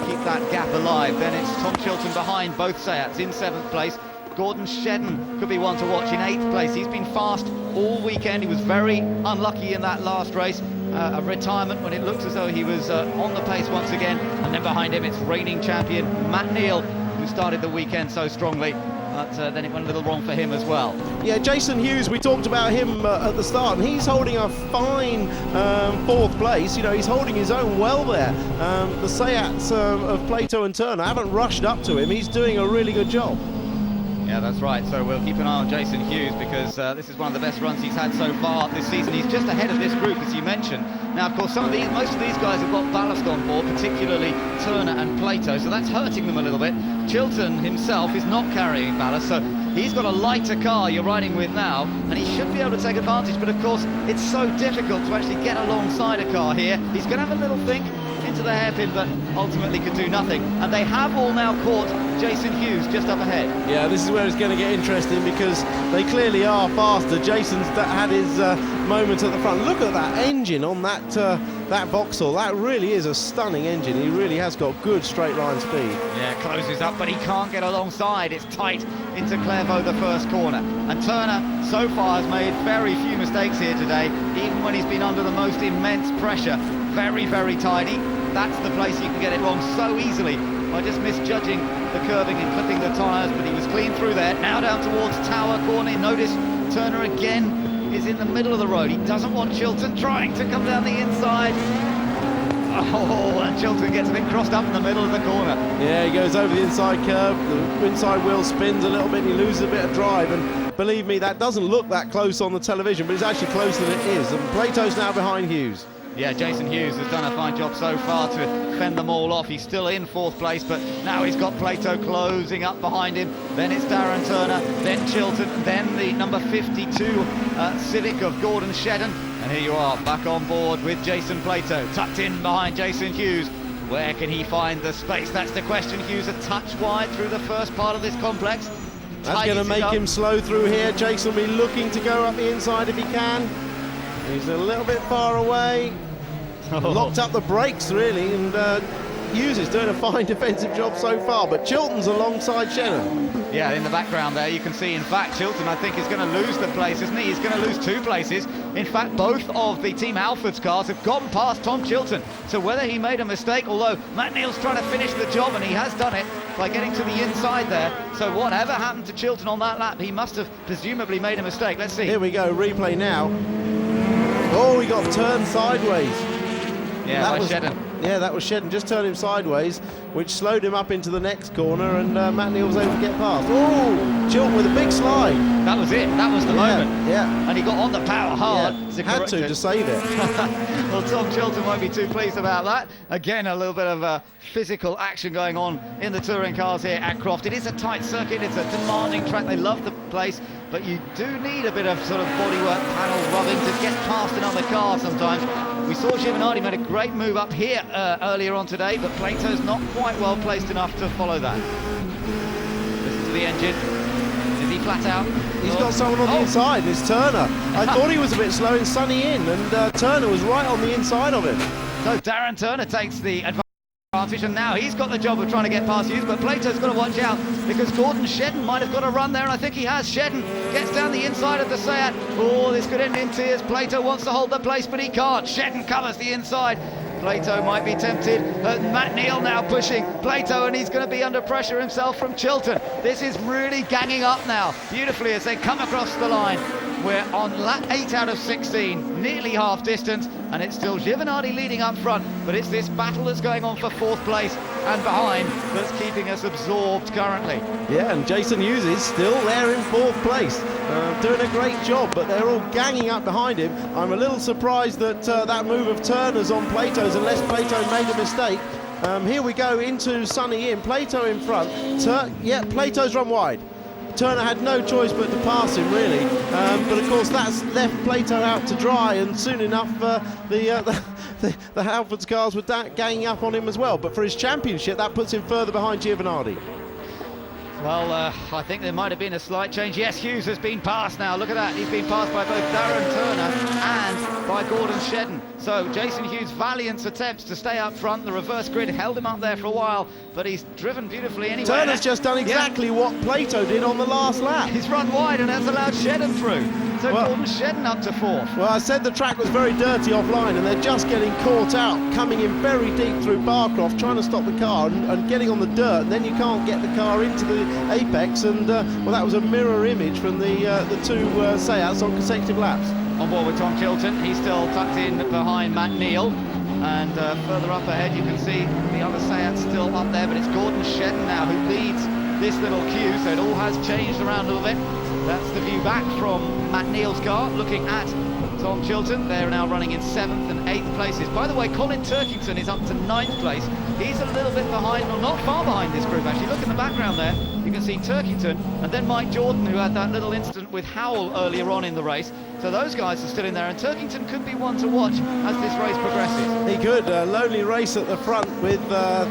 keep that gap alive. Then it's Tom Chilton behind both Seats in 7th place. Gordon Shedden could be one to watch in 8th place. He's been fast all weekend. He was very unlucky in that last race, a retirement when it looked as though he was on the pace once again. And then behind him it's reigning champion Matt Neal, who started the weekend so strongly, but then it went a little wrong for him as well. Yeah, Jason Hughes, we talked about him at the start, and he's holding a fine 4th place. You know, he's holding his own well there. The Seats of Plato and Turner haven't rushed up to him. He's doing a really good job. Yeah, that's right. So we'll keep an eye on Jason Hughes, because this is one of the best runs he's had so far this season. He's just ahead of this group, as you mentioned. Now, of course, most of these guys have got ballast on board, particularly Turner and Plato, so that's hurting them a little bit. Chilton himself is not carrying ballast, so he's got a lighter car you're riding with now, and he should be able to take advantage, but of course, it's so difficult to actually get alongside a car here. He's going to have a little think into to the hairpin, but ultimately could do nothing. And they have all now caught Jason Hughes just up ahead. Yeah, this is where it's going to get interesting because they clearly are faster. Jason's had his moment at the front. Look at that engine on that Vauxhall. That really is a stunning engine. He really has got good straight line speed. Yeah, closes up, but he can't get alongside. It's tight into Clairvaux, the first corner. And Turner, so far, has made very few mistakes here today, even when he's been under the most immense pressure. Very, very tidy. That's the place you can get it wrong so easily by just misjudging the curving and clipping the tyres, but he was clean through there. Now down towards Tower Corner. Notice Turner again is in the middle of the road. He doesn't want Chilton trying to come down the inside. Oh, and Chilton gets a bit crossed up in the middle of the corner. Yeah, he goes over the inside curve, the inside wheel spins a little bit, and he loses a bit of drive, and believe me, that doesn't look that close on the television, but it's actually closer than it is, and Plato's now behind Hughes. Yeah, Jason Hughes has done a fine job so far to fend them all off. He's still in fourth place, but now he's got Plato closing up behind him. Then it's Darren Turner, then Chilton, then the number 52 Civic of Gordon Shedden. And here you are, back on board with Jason Plato, tucked in behind Jason Hughes. Where can he find the space? That's the question. Hughes a touch wide through the first part of this complex. That's going to make him slow through here. Jason will be looking to go up the inside if he can. He's a little bit far away. Locked up the brakes really, and Hughes is doing a fine defensive job so far, but Chilton's alongside Shedden. Yeah, in the background there you can see, in fact, Chilton I think is going to lose the place, isn't he? He's going to lose 2 places. In fact, both of the Team Alford's cars have gone past Tom Chilton. So whether he made a mistake, although Matt Neal's trying to finish the job, and he has done it by getting to the inside there. So whatever happened to Chilton on that lap, he must have presumably made a mistake. Let's see. Here we go, replay now. Oh, he got turned sideways. Yeah, that was Shedden. Yeah, that was Shedden. Just turned him sideways, which slowed him up into the next corner, and Matt Neal was able to get past. Oh, Chilton with a big slide. That was it. That was the moment. Yeah. And he got on the power hard. Yeah. Had to save it. Well, Tom Chilton won't be too pleased about that. Again, a little bit of physical action going on in the touring cars here at Croft. It is a tight circuit. It's a demanding track. They love the place, but you do need a bit of sort of bodywork, panel rubbing to get past another car sometimes. We saw Giovanardi made a great move up here earlier on today, but Plato's not quite well placed enough to follow that. Listen to the engine. Is he flat out? He's got someone on the inside, it's Turner. I thought he was a bit slow in Sunny in, and Turner was right on the inside of him. So Darren Turner takes the advantage, and now he's got the job of trying to get past Hughes, but Plato's got to watch out because Gordon Shedden might have got a run there, and I think he has. Shedden gets down the inside of the Seat. Oh, this could end in tears. Plato wants to hold the place, but he can't. Shedden covers the inside. Plato might be tempted. Matt Neal now pushing Plato, and he's going to be under pressure himself from Chilton. This is really ganging up now beautifully as they come across the line. We're on lap 8 out of 16, nearly half distance, and it's still Giovanardi leading up front, but it's this battle that's going on for fourth place and behind that's keeping us absorbed currently. Yeah, and Jason Hughes is still there in fourth place, doing a great job, but they're all ganging up behind him. I'm a little surprised that that move of Turner's on Plato's, unless Plato made a mistake. Here we go into Sunny in, Plato in front. Plato's run wide. Turner had no choice but to pass him, really. But of course, that's left Plato out to dry, and soon enough, the Halfords cars were ganging up on him as well. But for his championship, that puts him further behind Giovanardi. Well, I think there might have been a slight change. Yes, Hughes has been passed now. Look at that. He's been passed by both Darren Turner and by Gordon Shedden. So Jason Hughes' valiant attempts to stay up front. The reverse grid held him up there for a while, but he's driven beautifully anyway. Turner's just done exactly what Plato did on the last lap. He's run wide and has allowed Shedden through. So Gordon Shedden up to fourth. Well, I said the track was very dirty offline, and they're just getting caught out, coming in very deep through Barcroft, trying to stop the car and getting on the dirt, and then you can't get the car into the apex, and well, that was a mirror image from the two Seats on consecutive laps. On board with Tom Chilton, he's still tucked in behind Matt Neal, and further up ahead you can see the other Seat still up there, but it's Gordon Shedden now who leads this little queue, so it all has changed around a little bit. That's the view back from Matt Neal's car, looking at Tom Chilton, they're now running in 7th and 8th places. By the way, Colin Turkington is up to 9th place. He's a little bit behind, or not far behind this group actually. Look in the background there, you can see Turkington and then Mike Jordan, who had that little incident with Howell earlier on in the race. So those guys are still in there, and Turkington could be one to watch as this race progresses. He could. A lonely race at the front with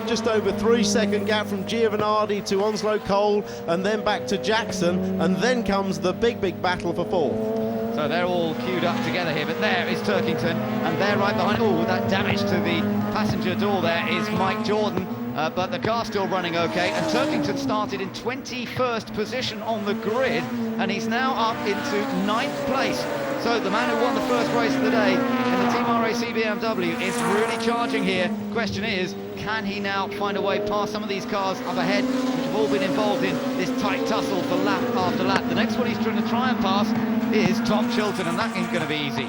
just over 3-second gap from Giovanardi to Onslow Cole and then back to Jackson, and then comes the big battle for 4th. So they're all queued up together here, but there is Turkington, and they're right behind. Oh, that damage to the passenger door there is Mike Jordan, but the car's still running okay, and Turkington started in 21st position on the grid, and he's now up into 9th place. So the man who won the first race of the day in the Team RAC BMW is really charging here. Question is, can he now find a way past some of these cars up ahead, which have all been involved in this tight tussle for lap after lap? The next one he's trying to try and pass is Tom Chilton, and that ain't going to be easy.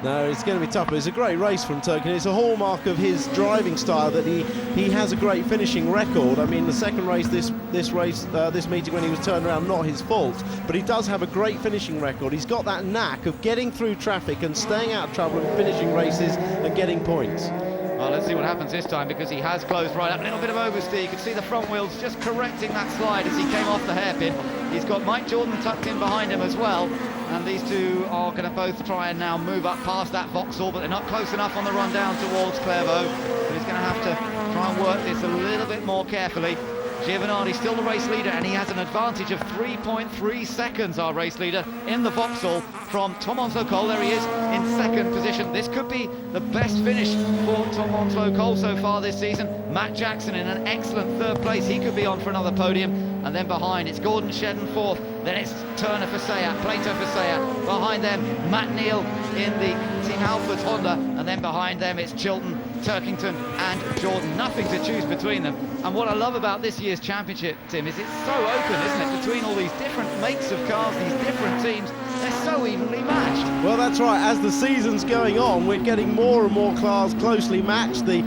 No, it's going to be tough, but it's a great race from Turkey. It's a hallmark of his driving style that he has a great finishing record. I mean, the second race, this meeting when he was turned around, not his fault, but he does have a great finishing record. He's got that knack of getting through traffic and staying out of trouble and finishing races and getting points. Well, let's see what happens this time, because he has closed right up. A little bit of oversteer. You can see the front wheels just correcting that slide as he came off the hairpin. He's got Mike Jordan tucked in behind him as well. And these two are going to both try and now move up past that Vauxhall, but they're not close enough on the run down towards Clairvaux. So he's going to have to try and work this a little bit more carefully. Giovanardi still the race leader, and he has an advantage of 3.3 seconds, our race leader, in the Vauxhall from Tom Onslow Cole. There he is in second position. This could be the best finish for Tom Onslow Cole so far this season. Matt Jackson in an excellent third place. He could be on for another podium. And then behind, it's Gordon Shedden fourth. Then it's Turner for Sayat, Plato for Sayat. Behind them, Matt Neal in the Team Halfords Honda. And then behind them, it's Chilton, Turkington and Jordan. Nothing to choose between them. And what I love about this year's championship, Tim, is it's so open, isn't it, between all these different makes of cars, these different teams. They're so evenly matched. Well, that's right. As the season's going on, we're getting more and more cars closely matched. The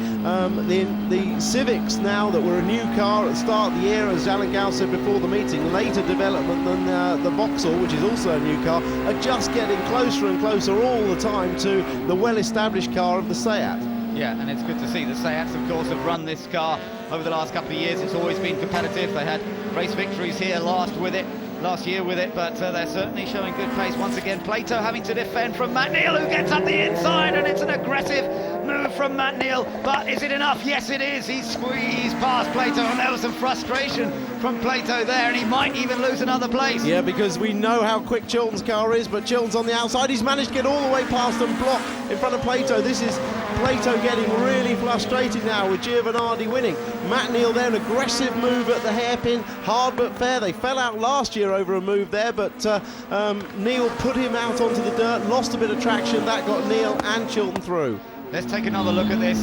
Civics now, that were a new car at the start of the year, as Alan Gow said before the meeting, later development than the Vauxhall, which is also a new car, are just getting closer and closer all the time to the well-established car of the Seat. Yeah, and it's good to see. The Seats, of course, have run this car over the last couple of years. It's always been competitive. They had race victories here last year with it, but they're certainly showing good pace. Once again, Plato having to defend from Matt Neal, who gets up the inside, and it's an aggressive move from Matt Neal. But is it enough? Yes, it is. He's squeezed past Plato, and there was some frustration from Plato there, and he might even lose another place. Yeah, because we know how quick Chilton's car is, but Chilton's on the outside. He's managed to get all the way past and block in front of Plato. This is Plato getting really frustrated now with Giovanardi winning. Matt Neal there, an aggressive move at the hairpin, hard but fair. They fell out last year over a move there, but Neal put him out onto the dirt, lost a bit of traction. That got Neal and Chilton through. Let's take another look at this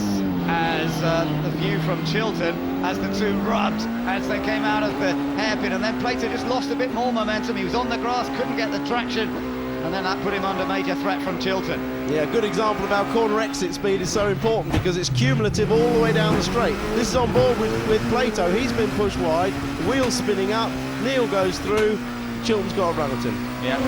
as the view from Chilton as the two rubbed as they came out of the hairpin, and then Plato just lost a bit more momentum. He was on the grass, couldn't get the traction, and then that put him under major threat from Chilton. Yeah, a good example of how corner exit speed is so important, because it's cumulative all the way down the straight. This is on board with Plato. He's been pushed wide, the wheels spinning up, Neal goes through, Chilton's got a run at him. Yeah,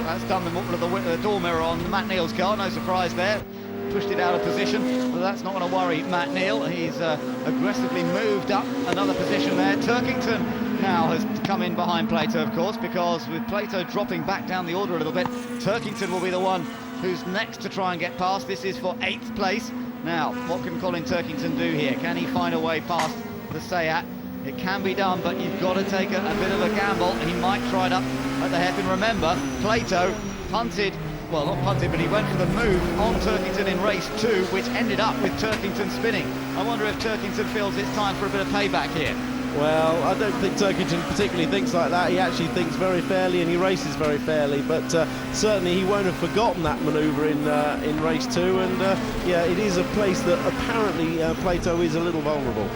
that's done the door mirror on Matt Neal's car, no surprise there. Pushed it out of position, but that's not going to worry Matt Neal. He's aggressively moved up another position there. Turkington now has come in behind Plato, of course, because with Plato dropping back down the order a little bit, Turkington will be the one who's next to try and get past. This is for 8th place. Now, what can Colin Turkington do here? Can he find a way past the Seat? It can be done, but you've got to take a bit of a gamble. He might try it up at the hairpin. Remember, Plato punted, well, not punted, but he went for the move on Turkington in race 2, which ended up with Turkington spinning. I wonder if Turkington feels it's time for a bit of payback here. Well, I don't think Turkington particularly thinks like that. He actually thinks very fairly, and he races very fairly, but certainly he won't have forgotten that manoeuvre in race 2, and yeah, it is a place that apparently Plato is a little vulnerable.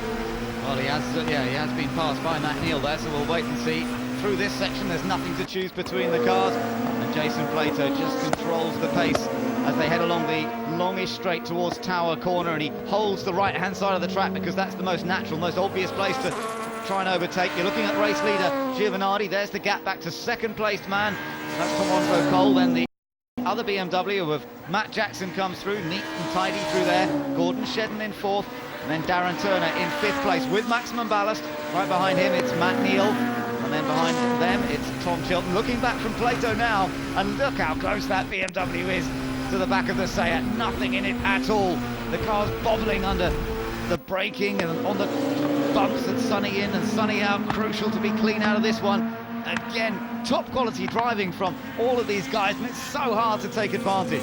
Well, he has been passed by Matt Neal there, so we'll wait and see. Through this section, there's nothing to choose between the cars, and Jason Plato just controls the pace as they head along the longish straight towards Tower Corner, and he holds the right-hand side of the track because that's the most natural, most obvious place to try and overtake. You're looking at race leader Giovanardi. There's the gap back to second-placed man. That's Tom Onslow Cole. Then the other BMW with Matt Jackson comes through, neat and tidy through there. Gordon Shedden in 4th, and then Darren Turner in 5th place with maximum ballast. Right behind him it's Matt Neal, and then behind them it's Tom Chilton. Looking back from Plato now, and look how close that BMW is to the back of the Seat. Nothing in it at all. The car's bobbling under the braking and on the bumps that Sunny in and Sunny out. Crucial to be clean out of this one. Again, top quality driving from all of these guys, and it's so hard to take advantage.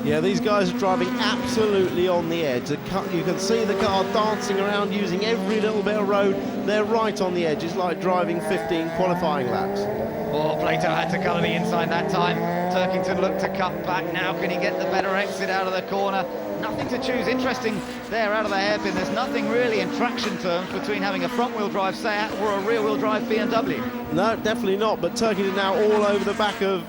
Yeah, these guys are driving absolutely on the edge. You can see the car dancing around using every little bit of road. They're right on the edge. It's like driving 15 qualifying laps. Oh, Plato had to cover the inside that time. Turkington looked to cut back. Now can he get the better exit out of the corner? Nothing to choose. Interesting there out of the hairpin. There's nothing really in traction terms between having a front-wheel drive Seat or a rear-wheel drive BMW. No, definitely not. But Turkington now all over the back of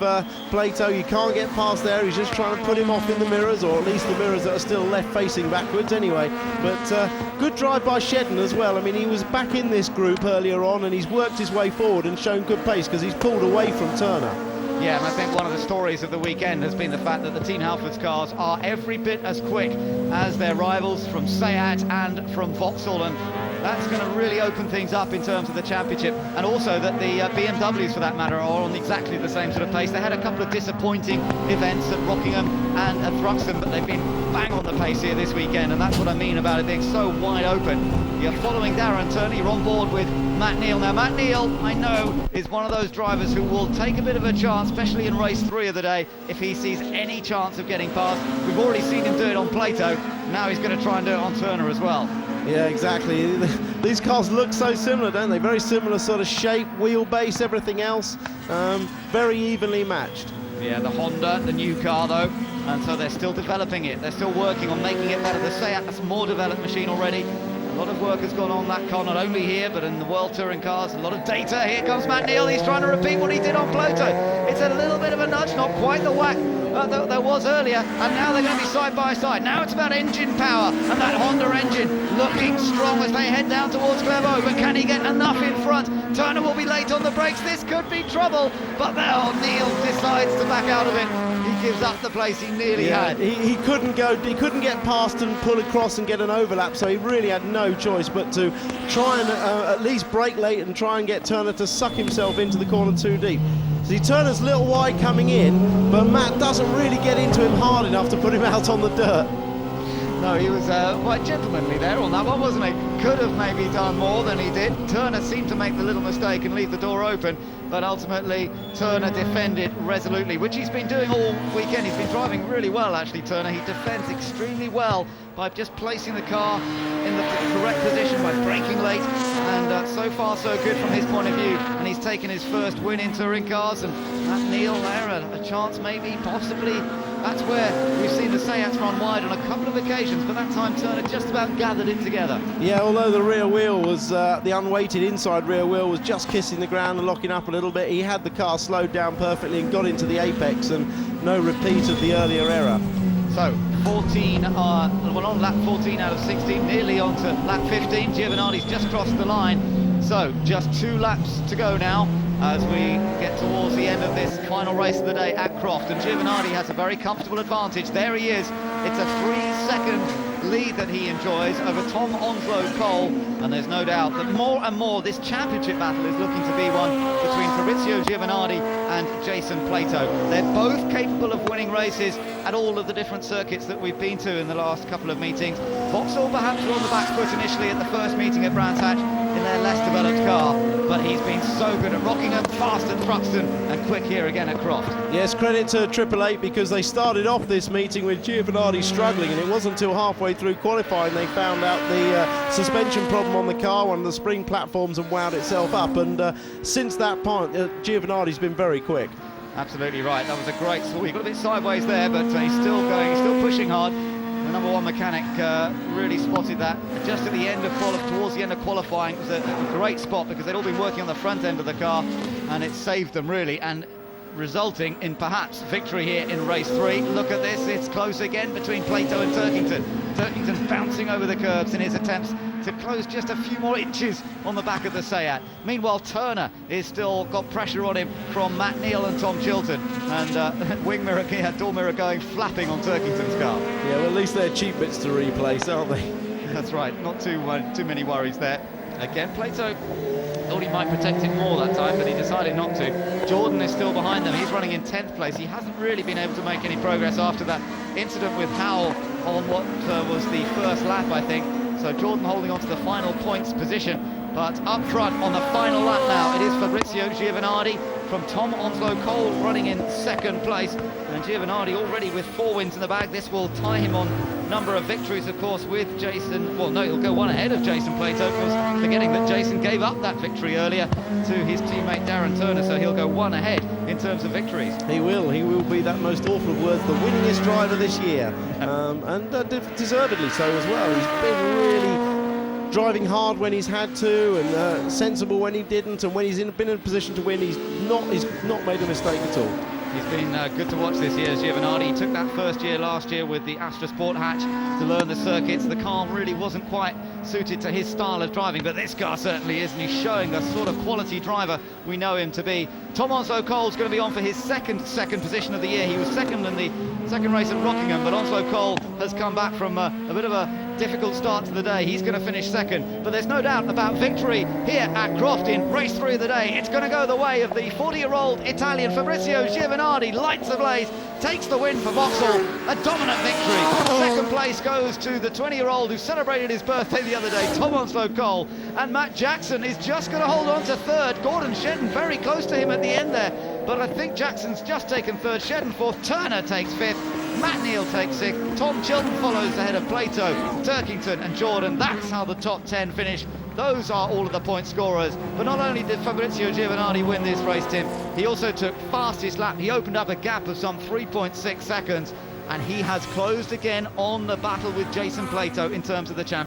Plato. You can't get past there. He's just trying to put him off in the mirrors, or at least the mirrors that are still left facing backwards anyway. But good drive by Shedden as well. I mean, he was back in this group earlier on, and he's worked his way forward and shown good pace because he's pulled away from Turner. Yeah, and I think one of the stories of the weekend has been the fact that the Team Halfords cars are every bit as quick as their rivals from Seat and from Vauxhall, and that's going to really open things up in terms of the championship. And also that the BMWs, for that matter, are on exactly the same sort of pace. They had a couple of disappointing events at Rockingham and at Thruxton, but they've been bang on the pace here this weekend, and that's what I mean about it being so wide open. You're following Darren Turner, you're on board with Matt Neal. Now, Matt Neal, I know, is one of those drivers who will take a bit of a chance, especially in race 3 of the day, if he sees any chance of getting past. We've already seen him do it on Plato. Now he's going to try and do it on Turner as well. Yeah, exactly. These cars look so similar, don't they? Very similar sort of shape, wheelbase, everything else. Very evenly matched. Yeah, the Honda, the new car though, and so they're still developing it. They're still working on making it better. The Seat, that's a more developed machine already. A lot of work has gone on that car, not only here, but in the World Touring cars. A lot of data. Here comes Matt Neal. He's trying to repeat what he did on Plato. It's a little bit of a nudge, not quite the whack that there was earlier, and now they're going to be side by side. Now it's about engine power, and that Honda engine looking strong as they head down towards Clervaux, but can he get enough in front? Turner will be late on the brakes. This could be trouble, but now Neal decides to back out of it. He gives up the place he nearly had. He couldn't get past and pull across and get an overlap, so he really had no choice but to try and at least brake late and try and get Turner to suck himself into the corner too deep. See, Turner's a little wide coming in, but Matt doesn't really get into him hard enough to put him out on the dirt. No, he was quite gentlemanly there on that one, wasn't he? Could have maybe done more than he did. Turner seemed to make the little mistake and leave the door open, but ultimately Turner defended resolutely, which he's been doing all weekend. He's been driving really well, actually, Turner. He defends extremely well by just placing the car in the correct position, by braking late, and so far so good from his point of view. And he's taken his first win in touring cars, and Matt Neal there, a chance maybe, possibly. That's where we've seen the Seats run wide on a couple of occasions, but that time Turner just about gathered it together. Yeah, although the rear wheel was, the unweighted inside rear wheel was just kissing the ground and locking up a little bit, he had the car slowed down perfectly and got into the apex, and no repeat of the earlier error. So 14, we're on lap 14 out of 16, nearly on to lap 15. Giovanardi's just crossed the line, so just 2 laps to go now as we get towards the end of this final race of the day at Croft, and Giovanardi has a very comfortable advantage. There he is. It's a 3-second lead that he enjoys over Tom Onslow Cole, and there's no doubt that more and more this championship battle is looking to be one between Fabrizio Giovanardi and Jason Plato. They're both capable of winning races at all of the different circuits that we've been to in the last couple of meetings. Vauxhall perhaps were on the back foot initially at the first meeting at Brands Hatch in their less developed car, but he's been so good at Rockingham, fast at Thruxton, and quick here again at Croft. Yes, credit to 888 because they started off this meeting with Giovanardi struggling, and it wasn't until halfway through qualifying they found out the suspension problem on the car. One of the spring platforms had wound itself up, and since that point Giovanardi's been very quick. Absolutely right. That was a great sort. He got a bit sideways there, but he's still going, he's still pushing hard. The number 1 mechanic really spotted that just at the end of towards the end of qualifying. It was a great spot because they'd all been working on the front end of the car, and it saved them really. And resulting in perhaps victory here in race 3. Look at this, it's close again between Plato and Turkington. Turkington bouncing over the curbs in his attempts to close just a few more inches on the back of the Seat. Meanwhile, Turner is still got pressure on him from Matt Neal and Tom Chilton, and wing mirror, door mirror going flapping on Turkington's car. Yeah, well, at least they're cheap bits to replace, aren't they? That's right, not too many worries there. Again, Plato thought he might protect it more that time, but he decided not to. Jordan is still behind them. He's running in 10th place. He hasn't really been able to make any progress after that incident with Howell on what was the first lap, I think. So Jordan holding on to the final points position. But up front on the final lap now, it is Fabrizio Giovanardi from Tom Onslow Cole running in 2nd place. And Giovanardi already with 4 wins in the bag. This will tie him on number of victories, of course, with Jason. Well, no, he'll go one ahead of Jason Plato, of course, forgetting that Jason gave up that victory earlier to his teammate Darren Turner, so he'll go one ahead in terms of victories. He will be that most awful of words, the winningest driver this year, and deservedly so as well. He's been really driving hard when he's had to, and sensible when he didn't, and when he's been in a position to win, he's not made a mistake at all. He's been good to watch this year, Giovanardi. He took that first year last year with the Astra Sport hatch to learn the circuits. The car really wasn't quite suited to his style of driving, but this car certainly is, and he's showing the sort of quality driver we know him to be. Tom Onslow Cole's going to be on for his second position of the year. He was second in the second race at Rockingham, but Onslow Cole has come back from a bit of a difficult start to the day. He's going to finish second, but there's no doubt about victory here at Croft in race 3 of the day. It's going to go the way of the 40-year-old Italian Fabrizio Giovanardi. Lights ablaze, takes the win for Vauxhall, a dominant victory. Second place goes to the 20-year-old who celebrated his birthday the other day, Tom Onslow Cole, and Matt Jackson is just going to hold on to 3rd. Gordon Shedden very close to him at the end there, but I think Jackson's just taken 3rd, Shedden 4th, Turner takes 5th, Matt Neal takes 6th, Tom Chilton follows ahead of Plato, Turkington and Jordan. That's how the top 10 finish. Those are all of the point scorers. But not only did Fabrizio Giovanardi win this race, Tim, he also took fastest lap. He opened up a gap of some 3.6 seconds, and he has closed again on the battle with Jason Plato in terms of the championship.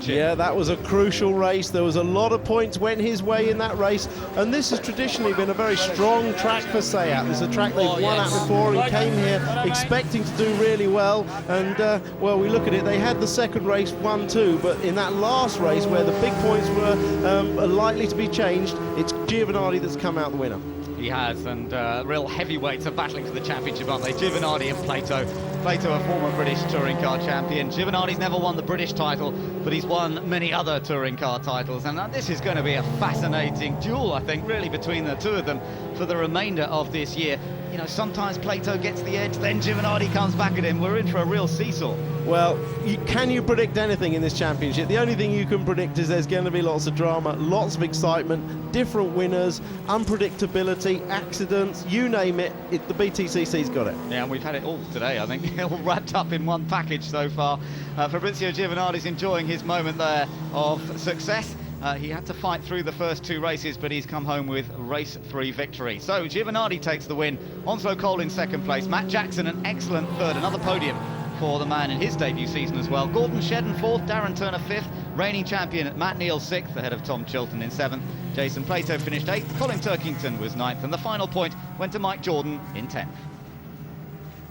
Yeah, that was a crucial race. There was a lot of points went his way in that race, and this has traditionally been a very strong track for Seat. This is a track they've won at before and came here expecting to do really well, and well, we look at it, they had the second race won too, but in that last race where the big points were likely to be changed, it's Giovanardi that's come out the winner. He has, and real heavyweights are battling for the championship, aren't they? Giovanardi and Plato. Plato, a former British touring car champion. Giovanardi's never won the British title, but he's won many other touring car titles, and this is going to be a fascinating duel, I think, really, between the two of them for the remainder of this year. You know, sometimes Plato gets the edge, then Giovanardi comes back at him. We're in for a real seesaw. Well, can you predict anything in this championship? The only thing you can predict is there's going to be lots of drama, lots of excitement, different winners, unpredictability, accidents, you name it, the BTCC's got it. Yeah, and we've had it all today, I think, all wrapped up in one package so far. Fabrizio Giovanardi's enjoying his moment there of success. He had to fight through the first 2 races, but he's come home with race 3 victory. So Giovanardi takes the win. Onslow Cole in 2nd place. Matt Jackson an excellent 3rd. Another podium for the man in his debut season as well. Gordon Shedden 4th, Darren Turner 5th. Reigning champion Matt Neal 6th, ahead of Tom Chilton in 7th. Jason Plato finished 8th. Colin Turkington was 9th. And the final point went to Mike Jordan in 10th.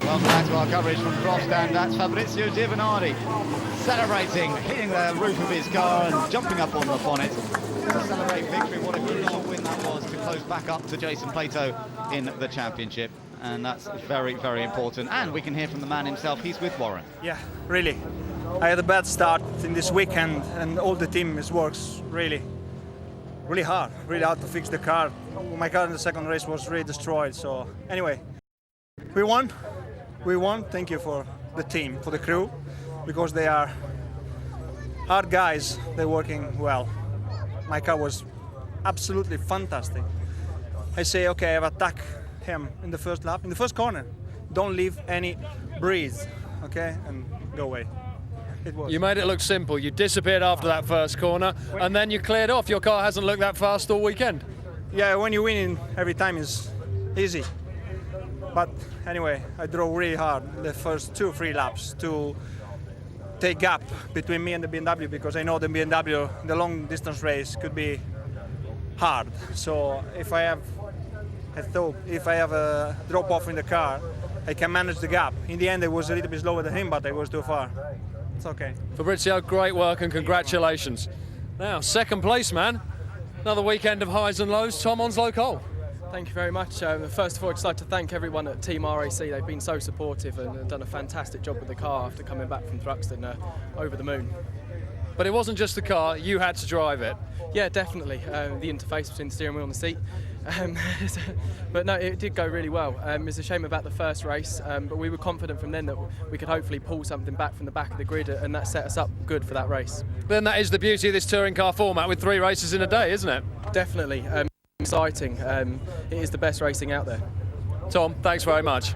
Welcome back to our coverage from Croft, and that's Fabrizio Giovanardi celebrating, hitting the roof of his car and jumping up on the bonnet to celebrate victory. What a crucial win that was to close back up to Jason Plato in the championship, and that's very, very important. And we can hear from the man himself. He's with Warren. Yeah, really. I had a bad start in this weekend, and all the team works really hard to fix the car. My car in the second race was really destroyed. So anyway, we won. Thank you for the team, for the crew, because they are hard guys. They're working well. My car was absolutely fantastic. I say, okay, I've attacked him in the first lap, in the first corner. Don't leave any breeze, okay, and go away. It was. You made it look simple. You disappeared after that first corner, and then you cleared off. Your car hasn't looked that fast all weekend. Yeah, when you win every time is easy. But anyway, I drove really hard the first 2-3 laps to take gap between me and the BMW, because I know the BMW, the long distance race, could be hard. So if I have I thought if I have a drop off in the car, I can manage the gap. In the end, I was a little bit slower than him, but I was too far. It's okay. Fabrizio, great work and congratulations. Now, second place, man. Another weekend of highs and lows. Tom Onslow Cole. Thank you very much. First of all, I'd just like to thank everyone at Team RAC. They've been so supportive and done a fantastic job with the car after coming back from Thruxton. Over the moon. But it wasn't just the car, you had to drive it. Yeah, definitely. The interface between the steering wheel and the seat. But no, it did go really well. It's a shame about the first race, but we were confident from then that we could hopefully pull something back from the back of the grid, and that set us up good for that race. Then that is the beauty of this touring car format with 3 races in a day, isn't it? Definitely. Exciting. It is the best racing out there. Tom, thanks very much.